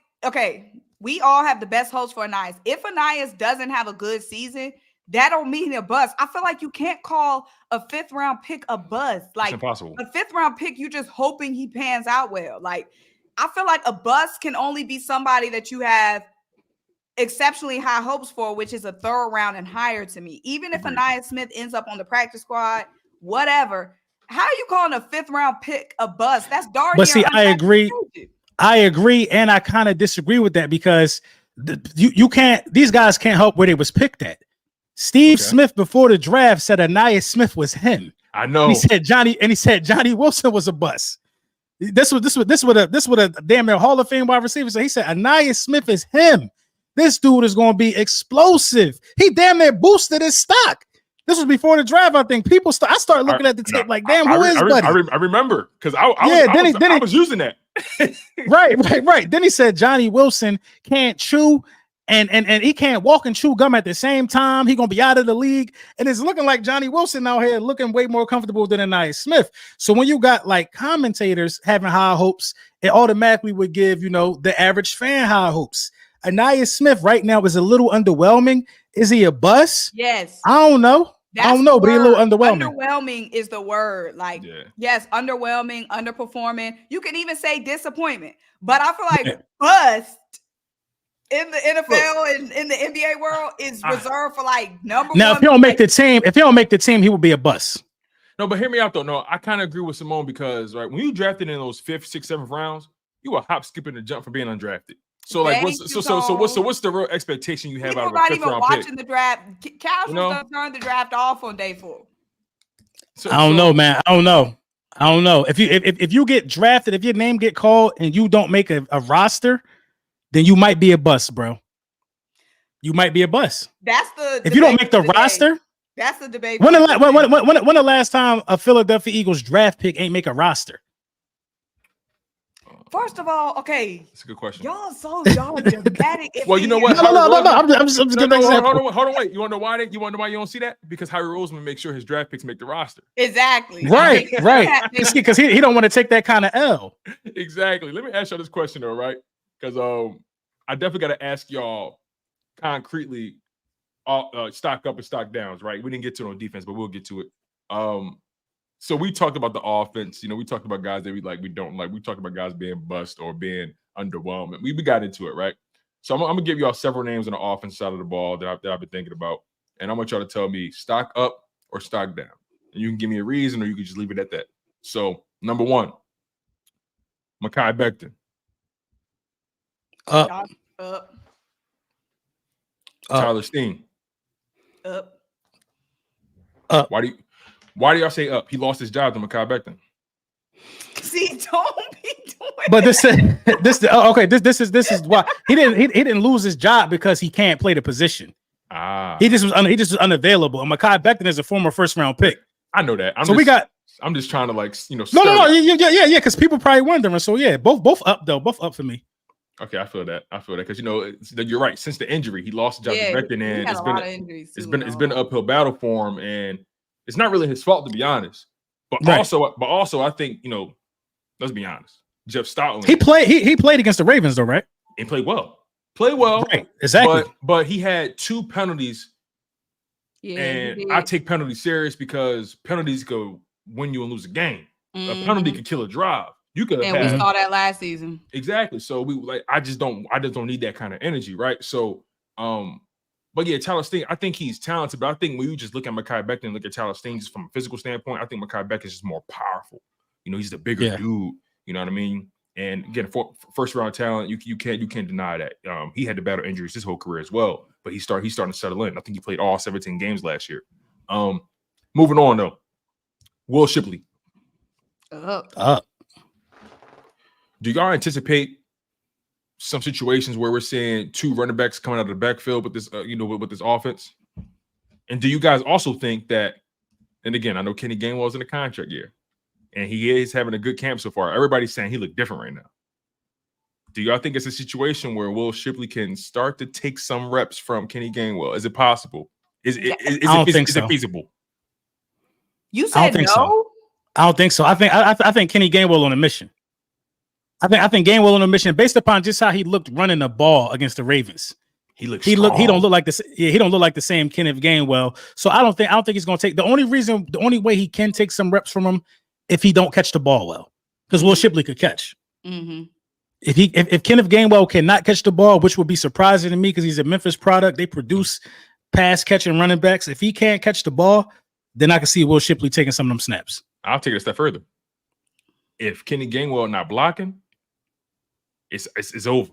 we all have the best hopes for Anais. If Anais doesn't have a good season, that don't mean a bust. I feel like you can't call a 5th round pick a bust. Like, it's impossible. A 5th round pick, you just hoping he pans out well. Like, I feel like a bust can only be somebody that you have exceptionally high hopes for, which is a 3rd round and higher to me. Even if Anais Smith ends up on the practice squad, whatever, How are you calling a 5th round pick a bust? That's dark. But see, I agree, and I kind of disagree with that because you can't. These guys can't help where they was picked at. Steve Smith before the draft said Anais Smith was him. I know. He said Johnny Wilson was a bust. This would a damn near Hall of Fame wide receiver. So he said Anais Smith is him. This dude is going to be explosive. He damn near boosted his stock. This was before the draft, I think. I started looking at the tape like, damn, who is Buddy? I remember because I was using that. Right. Then he said Johnny Wilson can't chew and he can't walk and chew gum at the same time. He's gonna be out of the league, and it's looking like Johnny Wilson out here looking way more comfortable than Anais Smith. So when you got like commentators having high hopes, it automatically would give the average fan high hopes. Anais Smith right now is a little underwhelming. Is he a bust? Yes. I don't know. But he's a little underwhelming. Underwhelming is the word. Like, yes, underwhelming, underperforming. You can even say disappointment. But I feel like bust in the NFL and in the NBA world is reserved for like number one. Now, if he don't make the team, he will be a bust. No, but hear me out though. No, I kind of agree with Simone because when you drafted in those 5th, 6th, 7th rounds, you were hop, skipping, and jump for being undrafted. So like, what's the real expectation you have out of a 5th round pick? People not even watching the draft. Casuals turn the draft off on day 4. I don't know, man. I don't know. If you get drafted, if your name get called and you don't make a roster, then you might be a bust, bro. You might be a bust. That's the if you don't make the roster. That's the debate. When the last time a Philadelphia Eagles draft pick ain't make a roster? First of all, okay, that's a good question. Y'all dramatic. Well, you know what? No. I'm just giving an example. Hold on, wait. You want to know why? You don't see that? Because Harry Roseman makes sure his draft picks make the roster. Exactly. Right. Because he don't want to take that kind of L. Exactly. Let me ask y'all this question though, right? Because I definitely got to ask y'all concretely, stock up and stock downs, right? We didn't get to it on defense, but we'll get to it. So we talked about the offense. We talked about guys that we like, we don't like. We talked about guys being bust or being underwhelming. We got into it, right? So I'm gonna give y'all several names on the offense side of the ball that I've been thinking about, and I want y'all to tell me stock up or stock down. And you can give me a reason, or you can just leave it at that. So number 1, Mekhi Becton. Up. Tyler Steen. Up. Why do y'all say up? He lost his job to Mekhi Becton. See, don't be doing. But this is why he didn't lose his job because he can't play the position. He just was unavailable. And Mekhi Becton is a former 1st round pick. I know that. I'm just trying to No, yeah, because people probably wondering. So yeah, both up though, both up for me. Okay, I feel that because you're right. Since the injury, he lost his job to Becton, and it's been an uphill battle for him, and it's not really his fault, to be honest. But also, I think let's be honest. Jeff Stoutland. He played against the Ravens, though, right? He played well. Right, exactly. But he had 2 penalties. Yeah, and I take penalties serious because penalties go win you and lose a game. A penalty could kill a drive. You could have. And we saw that last season. Exactly. So I just don't need that kind of energy, right? So but yeah, Tyler Steen, I think he's talented, but I think when you just look at Mekhi Becton and look at Tyler Steen just from a physical standpoint, I think Mekhi Becton is just more powerful. He's the bigger dude. You know what I mean? And again, first round talent, you can't deny that. He had to battle injuries his whole career as well, but he's starting to settle in. I think he played all 17 games last year. Moving on though, Will Shipley. Up. Do y'all anticipate some situations where we're seeing 2 running backs coming out of the backfield with this, with this offense? And do you guys also think that? And again, I know Kenny Gainwell's in the contract year, and he is having a good camp so far. Everybody's saying he looked different right now. Do y'all think it's a situation where Will Shipley can start to take some reps from Kenny Gainwell? Is it possible? Is it feasible? You said no. I don't think so. I think Kenny Gainwell on a mission. I think Gainwell on a mission based upon just how he looked running the ball against the Ravens. He don't look like this. Yeah, he don't look like the same Kenneth Gainwell. So I don't think he's going to take. The only way he can take some reps from him if he don't catch the ball well, because Will Shipley could catch. Mm-hmm. If Kenneth Gainwell cannot catch the ball, which would be surprising to me because he's a Memphis product, they produce pass catching running backs. If he can't catch the ball, then I can see Will Shipley taking some of them snaps. I'll take it a step further. If Kenny Gainwell not blocking, it's over.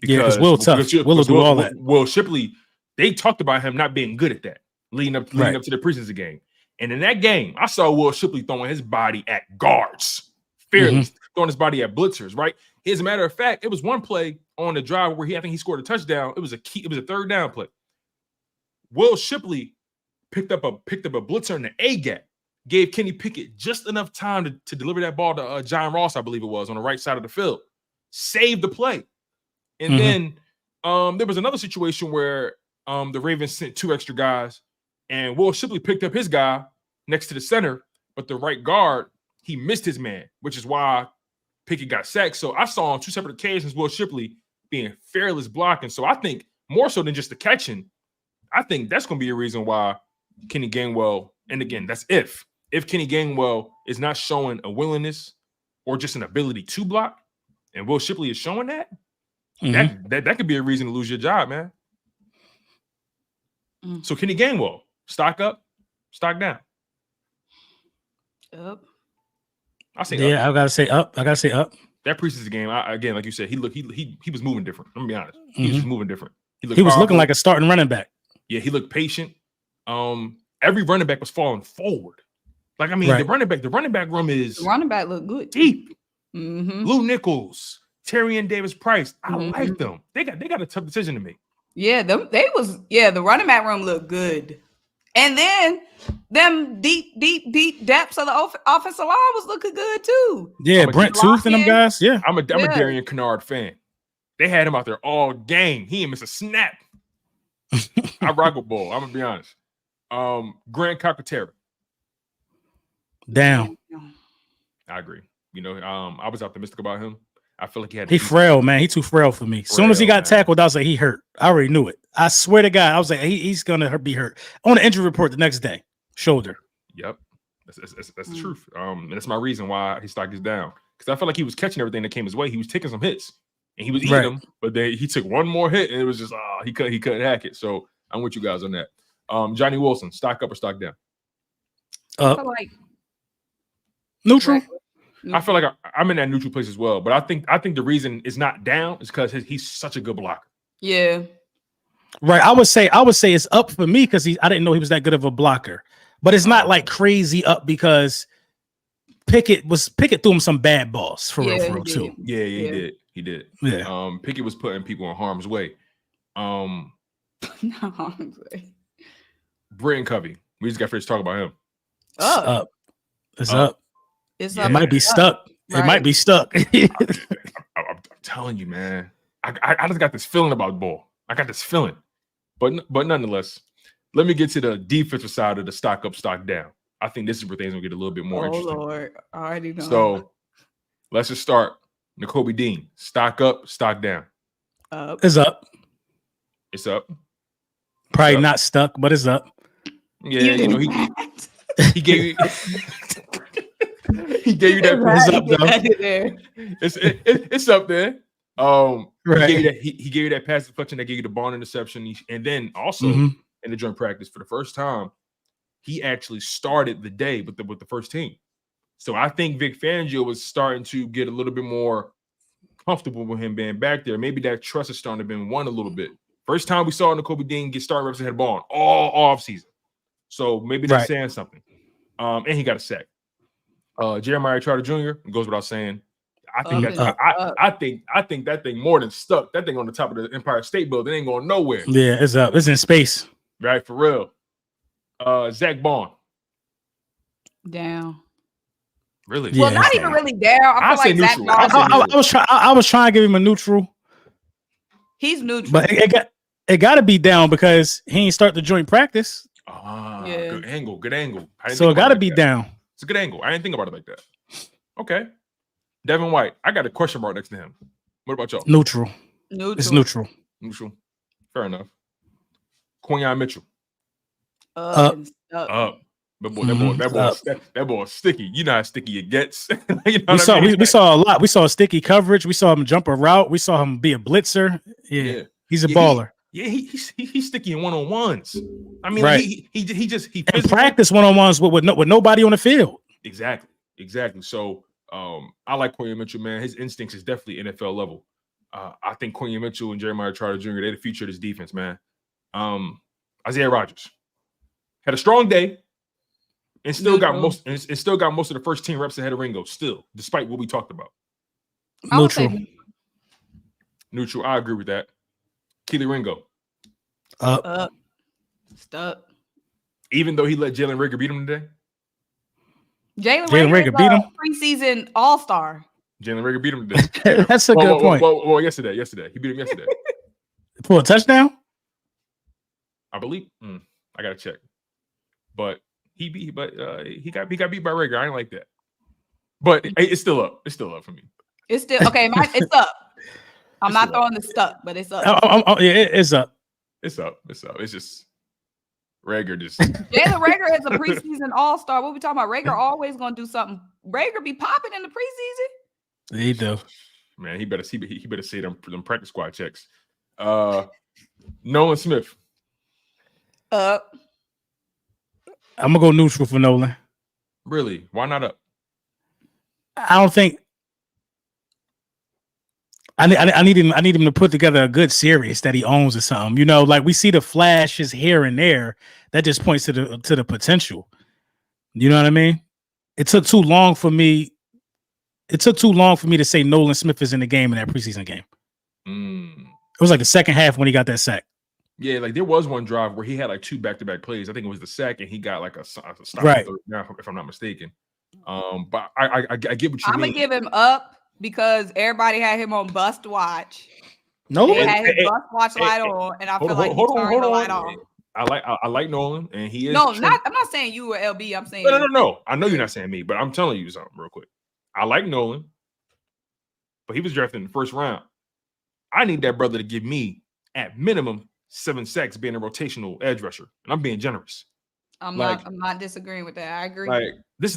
Because Will tough. Will will do all that. Will Shipley, they talked about him not being good at that leading up to the preseason game. And in that game, I saw Will Shipley throwing his body at guards, fearless, throwing his body at blitzers, right? As a matter of fact, it was one play on the drive where I think he scored a touchdown. It was a third down play. Will Shipley picked up a blitzer in the A gap, gave Kenny Pickett just enough time to deliver that ball to John Ross, I believe it was, on the right side of the field. Saved the play. And then there was another situation where the Ravens sent 2 extra guys, and Will Shipley picked up his guy next to the center, but the right guard, he missed his man, which is why Pickett got sacked. So I saw on 2 separate occasions Will Shipley being fearless blocking. So I think more so than just the catching, I think that's going to be a reason why Kenny Gainwell, and again, that's if Kenny Gainwell is not showing a willingness or just an ability to block, and Will Shipley is showing that, that could be a reason to lose your job, man. So Kenny Gainwell, stock up, stock down. Up. I gotta say up. That preseason game, again, like you said, he was moving different. Let me be honest. He was moving different. He was looking like a starting running back. Yeah, he looked patient. Every running back was falling forward. Like, I mean, the running back room is the running back look good. Deep. Lou Nichols, Terry and Davis Price. I like them. They got a tough decision to make. Yeah, the running back room looked good. And then them deep depths of the offensive line was looking good too. Yeah, Brent Tooth and them guys. Yeah. I'm a Darian Kennard fan. They had him out there all game. He didn't miss a snap. I rock with Bull. I'm gonna be honest. Grant Calcaterra. Down. I agree. You know, I was optimistic about him. I feel like he frail, man. He too frail for me. As soon as he got tackled, I was like, he hurt. I already knew it. I swear to God, I was like, he's gonna be hurt. On the injury report the next day, shoulder. Yep, that's the truth. And that's my reason why his stock is down, because I felt like he was catching everything that came his way. He was taking some hits and he was eating them, but then he took one more hit and it was just he couldn't hack it. So I'm with you guys on that. Johnny Wilson, stock up or stock down? Like neutral. I feel like I'm in that neutral place as well, but I think the reason it's not down is because he's such a good blocker. Yeah. Right. I would say it's up for me because I didn't know he was that good of a blocker. But it's not like crazy up because Pickett threw him some bad balls for real too. Yeah, he did. Yeah. Pickett was putting people in harm's way. Not harm's way. Britton Covey. We just got finished talking about him. Up. It's up. It might be stuck. Right. It might be stuck. I'm telling you, man. I just got this feeling about the ball. I got this feeling. But nonetheless, let me get to the defensive side of the stock up, stock down. I think this is where things will get a little bit more interesting. Oh, Lord. I already know. So let's just start. Nakobe Dean, stock up, stock down. Up. It's up. It's up. Probably not stuck, but it's up. Yeah, you know, he gave you he gave you that. It's up though. It's up there. Right. He gave you that pass deflection that gave you the ball interception, and then also in the joint practice for the first time, he actually started the day with the first team. So I think Vic Fangio was starting to get a little bit more comfortable with him being back there. Maybe that trust is starting to be won a little bit. First time we saw Nakobe Dean get starting reps and had the ball all off season. So maybe that's saying something. And he got a sack. Jeremiah Trotter Jr. goes without saying. I think that thing more than stuck. That thing on the top of the Empire State Building ain't going nowhere. Yeah, it's up. It's in space. Right, for real. Zach Bond. Down. Really? Well, not even really down. I feel like Zach Bond. I was trying to give him a neutral. He's neutral. But it got to be down because he ain't start the joint practice. Good angle. So it got to be down. It's a good angle. I didn't think about it like that. Okay. Devin White. I got a question mark next to him. What about y'all? Neutral. It's neutral. Neutral. Fair enough. Quinyon Mitchell. Up. That boy is sticky. You know how sticky it gets. You know we saw a lot. We saw sticky coverage. We saw him jump a route. We saw him be a blitzer. Yeah. He's a baller. He's sticky in one-on-ones. I mean, right. he practice one-on-ones with nobody on the field. Exactly. So I like Quinion Mitchell, man. His instincts is definitely NFL level. I think Quinion Mitchell and Jeremiah Trotter Jr., they're the future of this defense, man. Isaiah Rodgers had a strong day and still got most of the first team reps ahead of Ringo, still, despite what we talked about. Neutral. I agree with that. Keely Ringo. Up. Stuck. Even though he let Jalen Reagor beat him today? Jalen Reagor beat him? Preseason all-star. Jalen Reagor beat him today. That's a good point. Well, yesterday. He beat him yesterday. For a touchdown? I believe. I gotta check. But he got beat by Reagor. I ain't like that. But it's still up. It's still up for me. It's still okay. It's up. I'm not throwing the stuck, but it's up. It's up. It's up. It's just Reagor just. Jalen Reagor is a preseason all-star. What we talking about? Reagor always gonna do something. Reagor be popping in the preseason. He do. Man, he better say them practice squad checks. Nolan Smith. Up. I'm gonna go neutral for Nolan. Really? Why not up? I don't think. I need him to put together a good series that he owns or something. You know, like we see the flashes here and there. That just points to the potential. You know what I mean? It took too long for me to say Nolan Smith is in the game in that preseason game. It was like the second half when he got that sack. Yeah, like there was one drive where he had like 2 back-to-back plays. I think it was the sack, and he got like a stop right now, if I'm not mistaken. But I get what you mean. I'm gonna give him up because everybody had him on bust watch. No, he had his bust watch light on, and I feel like he turned the light off. I like Nolan, and he is. No, I'm not saying you or LB. I'm saying no. I know you're not saying me, but I'm telling you something real quick. I like Nolan, but he was drafted in the first round. I need that brother to give me at minimum 7 sacks, being a rotational edge rusher, and I'm being generous. I'm not disagreeing with that. I agree. Like this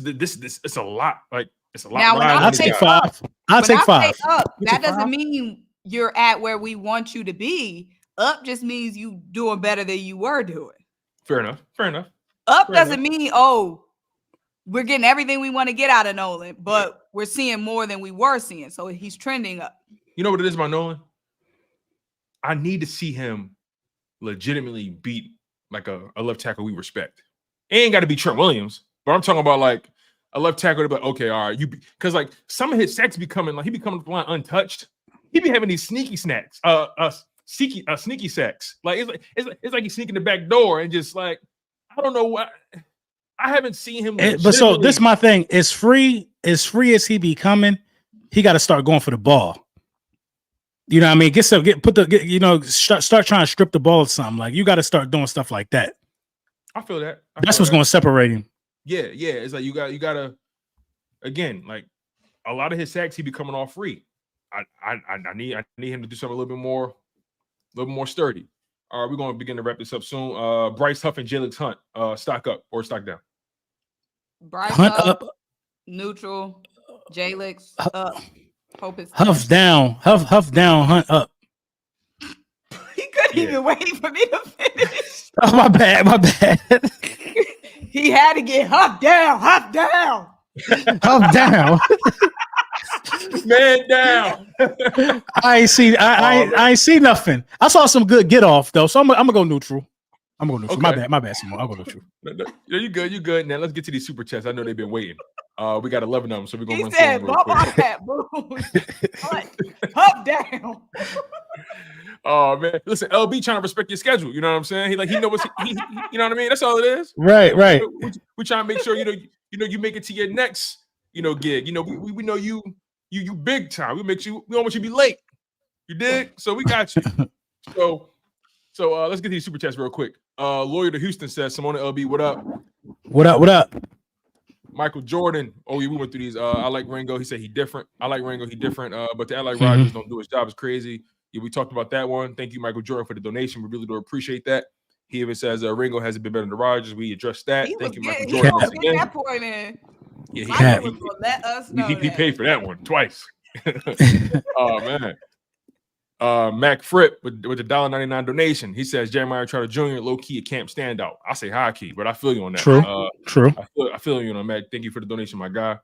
it's a lot. Like it's a lot. Now, when I'll take 5. I'll take 5. That doesn't mean you're at where we want you to be. Up just means you doing better than you were doing. Fair enough. Up doesn't mean we're getting everything we want to get out of Nolan, but we're seeing more than we were seeing. So he's trending up. You know what it is about Nolan? I need to see him legitimately beat like a left tackle we respect. It ain't got to be Trent Williams, but I'm talking about like a left tackle to be like, okay, all right, because like some of his sacks be coming, like he be coming to the line untouched. He be having these sneaky sacks. Sneaky sacks. Like it's like he's sneaking the back door and just like I don't know what. I haven't seen him. But so this is my thing. As free as he be coming, he got to start going for the ball. You know what I mean? Start trying to strip the ball or something. Like you got to start doing stuff like that. I feel that. That's what's going to separate him. Yeah. It's like you got to again, like a lot of his sacks he be coming off free. I need him to do something a little bit more sturdy. All right, we're going to begin to wrap this up soon. Bryce Huff and Jalix Hunt, stock up or stock down? Bryce Hunt up, neutral. Jalix up. Hope it's Huff down. Huff down. Hunt up. He couldn't even wait for me to finish. Oh, my bad. He had to get Huff down. Huff down. Man down. I ain't see nothing. I saw some good get off though, so I'm gonna go neutral. Okay. My bad, Simone. I'll go neutral. No, you good. Now let's get to these super chats. I know they've been waiting. We got 11 of them, so we're gonna run through them. Up down. Oh man, listen, LB trying to respect your schedule. You know what I'm saying? He knows what he you know what I mean. That's all it is. Right. We trying to make sure you make it to your next gig. We know you big time. We don't want you to be late. You dig? So we got you. So let's get these super chats real quick. Lawyer to Houston says, Simone LB, what up? What up? Michael Jordan. Oh, yeah, we went through these. I like Ringo. He said he different. I like Ringo. He different. But to act like Rodgers don't do his job is crazy. Yeah, we talked about that one. Thank you, Michael Jordan, for the donation. We really do appreciate that. He even says Ringo hasn't been better than Rodgers. We addressed that. Thank you, Michael Jordan. Get that point in. Yeah, he let us know he paid for that one twice. Oh man. Mac Fripp with the $1.99 donation. He says Jeremiah Trotter Jr. low key a camp standout. I say high key, but I feel you on that. True. I feel you on Mac. Thank you for the donation, my guy.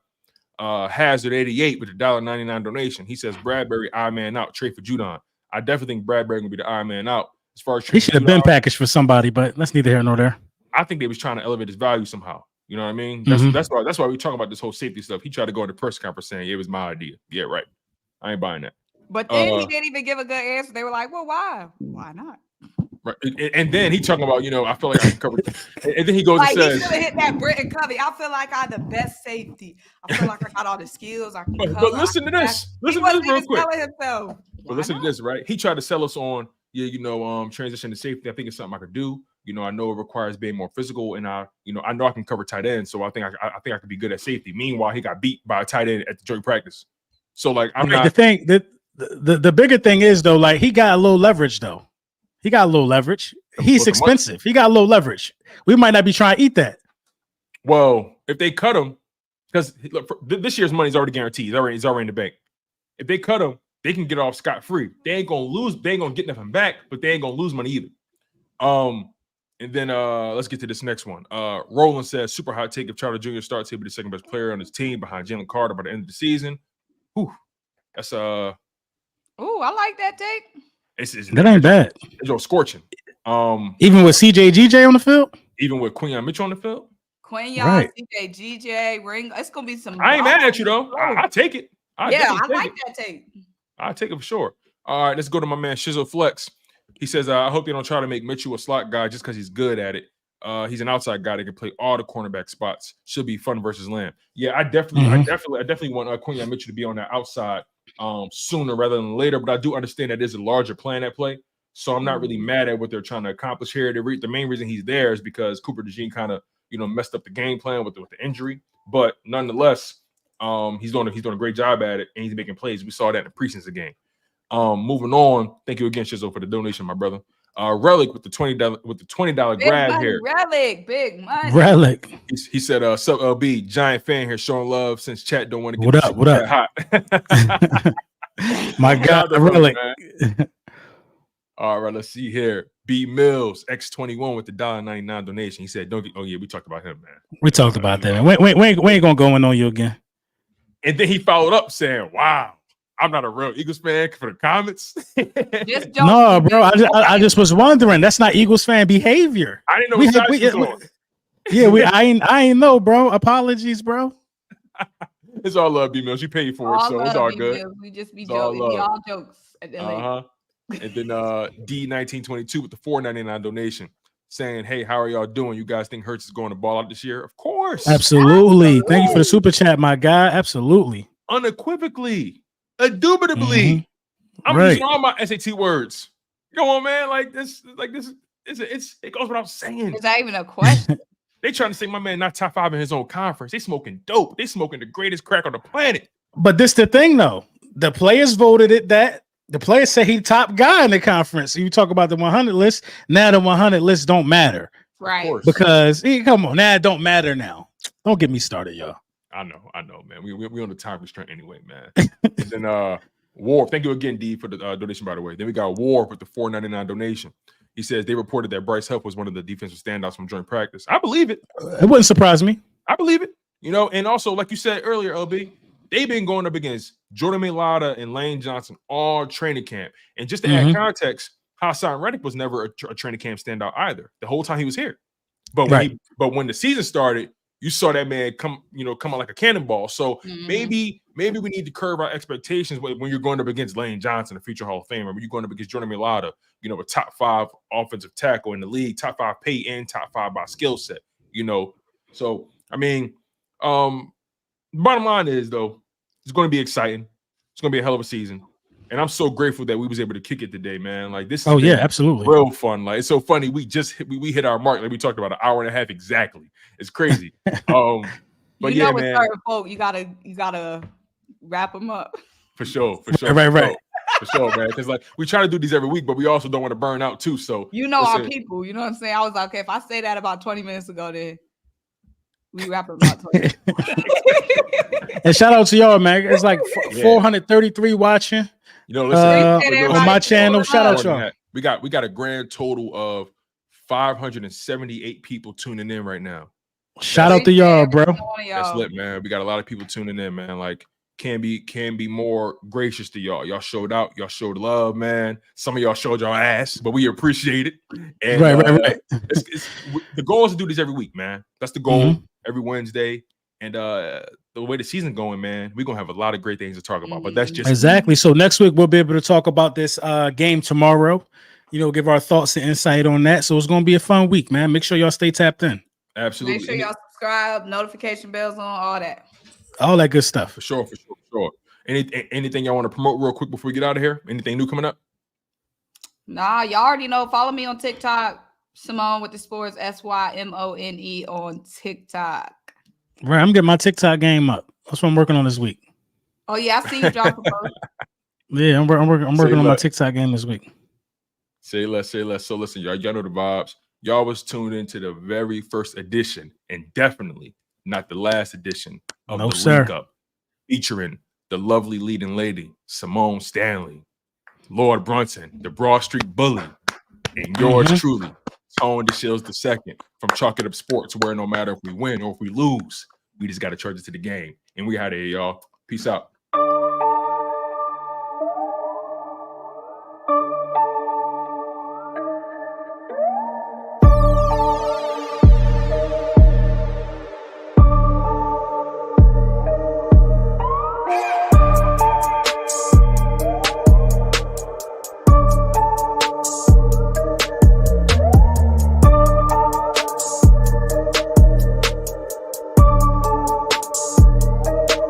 Hazard 88 with the $1.99 donation. He says Bradbury eye man out. Trade for Judon. I definitely think Bradbury gonna be the eye man out. As far as he should have been packaged for somebody, but that's neither here nor there. I think they was trying to elevate his value somehow. You know what I mean? That's why we talking about this whole safety stuff. He tried to go in the press conference saying it was my idea. Yeah, right. I ain't buying that. But then he didn't even give a good answer. They were like, well, why? Why not? Right. And then he talking about, I feel like I can cover. And then he goes and says, he should have hit that Britton Covey. I feel like I'm the best safety. I feel like I got all the skills. I can but listen to this. Listen to this real quick. But listen to this, right? He tried to sell us on, transition to safety. I think it's something I could do. I know it requires being more physical, and I know I can cover tight end, so I think I could be good at safety. Meanwhile, he got beat by a tight end at the joint practice. So like, I'm not. The bigger thing is though, like he got a little leverage though. He got a little leverage. He's expensive. He got a little leverage. We might not be trying to eat that. Well, if they cut him, because this year's money is already guaranteed. It's already in the bank. If they cut him, they can get off scot-free. They ain't gonna lose. They ain't gonna get nothing back, but they ain't gonna lose money either. And then let's get to this next one. Roland says, super hot take if Charlie Jr. starts, he'll be the second best player on his team behind Jalen Carter by the end of the season. Whew. That's I like that take. That ain't bad. It's scorching. Even with CJ GJ on the field? Even with Quinyon Mitchell on the field? Quinyon, CJ GJ, Ring. It's gonna be some. I ain't mad at you though. I take it. I like that take. I take it for sure. All right, let's go to my man Shizzle Flex. He says, I hope they don't try to make Mitchell a slot guy just because he's good at it. He's an outside guy that can play all the cornerback spots. Should be fun versus Lamb. Yeah, I definitely want Quinyon Mitchell to be on that outside sooner rather than later. But I do understand that there's a larger plan at play. So I'm not really mad at what they're trying to accomplish here. The main reason he's there is because Cooper DeJean kind of messed up the game plan with the injury. But nonetheless, he's doing a great job at it and he's making plays. We saw that in the preseason game. Moving on. Thank you again, Shizzle, for the donation, my brother. Relic with the $20 grab here. Relic, big money. Relic. He said, "Sup, LB, giant fan here, showing love since chat don't want to get what up? Hot." My God, Relic. All right, let's see here. B Mills X21 with the $1.99 donation. He said, "Don't get." Oh yeah, we talked about him, man. We talked about that, man. We ain't gonna go in on you again. And then he followed up saying, "Wow, I'm not a real Eagles fan for the comments." No, bro. I just was wondering. That's not Eagles fan behavior. I didn't know what side he was on. Yeah, I ain't know, bro. Apologies, bro. It's all love, B Mills. You paid for it, so it's all good. Mills. We just be joking. We all jokes at the And then D1922 with the $4.99 donation saying, "Hey, how are y'all doing? You guys think Hurts is going to ball out this year?" Of course. Absolutely. Thank you for the super chat, my guy. Absolutely. Unequivocally. Indubitably. I'm using all my SAT words. Come on, man. Like this, it goes without saying. Is that even a question? They trying to say my man not top 5 in his own conference. They smoking dope. They smoking the greatest crack on the planet. But this the thing, though. The players voted it that. The players say he top guy in the conference. You talk about the 100 list. Now the 100 list don't matter. Right. Because, come on, now it don't matter now. Don't get me started, y'all. I know, man. We on the time restraint anyway, man. And then War, thank you again, D, for the donation, by the way. Then we got War with the $4.99 donation. He says they reported that Bryce Huff was one of the defensive standouts from joint practice. I believe it. It wouldn't surprise me. I believe it. And also, like you said earlier, LB, they've been going up against Jordan Mailata and Lane Johnson all training camp. And just to add context, Hassan Reddick was never a training camp standout either. The whole time he was here. But when the season started, you saw that man come out like a cannonball. So maybe we need to curb our expectations when you're going up against Lane Johnson, a future Hall of Famer, when you're going up against Jordan Mailata, a top 5 offensive tackle in the league, top 5 pay and top 5 by skill set. So I mean, bottom line is though, it's going to be exciting. It's going to be a hell of a season. And I'm so grateful that we was able to kick it today, man. Like this is absolutely real fun. Like it's so funny. We just we hit our mark. Like we talked about an hour and a half exactly. It's crazy. But with man, certain folk, you gotta wrap them up. For sure. Right. For sure, man. Because like we try to do these every week, but we also don't want to burn out too. So our people. You know what I'm saying? I was like, okay, if I say that about 20 minutes ago, then we wrap it about 20 minutes. And shout out to y'all, man. It's like 433 watching. You know, listen, on my channel, shout out y'all. We got a grand total of 578 people tuning in right now. Shout out to y'all, bro. That's lit, man. We got a lot of people tuning in, man. Like, can be more gracious to y'all. Y'all showed out. Y'all showed love, man. Some of y'all showed y'all ass, but we appreciate it. And, right. The goal is to do this every week, man. That's the goal. Every Wednesday. And the way the season's going, man, we're gonna have a lot of great things to talk about. But that's just exactly. So next week we'll be able to talk about this game tomorrow. You know, give our thoughts and insight on that. So it's gonna be a fun week, man. Make sure y'all stay tapped in. Absolutely. Make sure y'all subscribe, notification bells on, all that. All that good stuff. For sure. Anything y'all want to promote real quick before we get out of here? Anything new coming up? Nah, y'all already know. Follow me on TikTok, Simone with the Sports, SYMONE on TikTok. Right, I'm getting my TikTok game up. That's what I'm working on this week. Oh yeah, I see you drop a post. Yeah, I'm working on my TikTok game this week. Say less. So listen, y'all know the vibes. Y'all was tuned into the very first edition, and definitely not the last edition of the Linc Up, featuring the lovely leading lady, Simone Stanley, Lord Brunson, the Broad Street Bully, and yours truly, Tone DeShields II from Chalk It Up Sports, where no matter if we win or if we lose, we just got to charge it to the game. And we out of here, y'all. Peace out.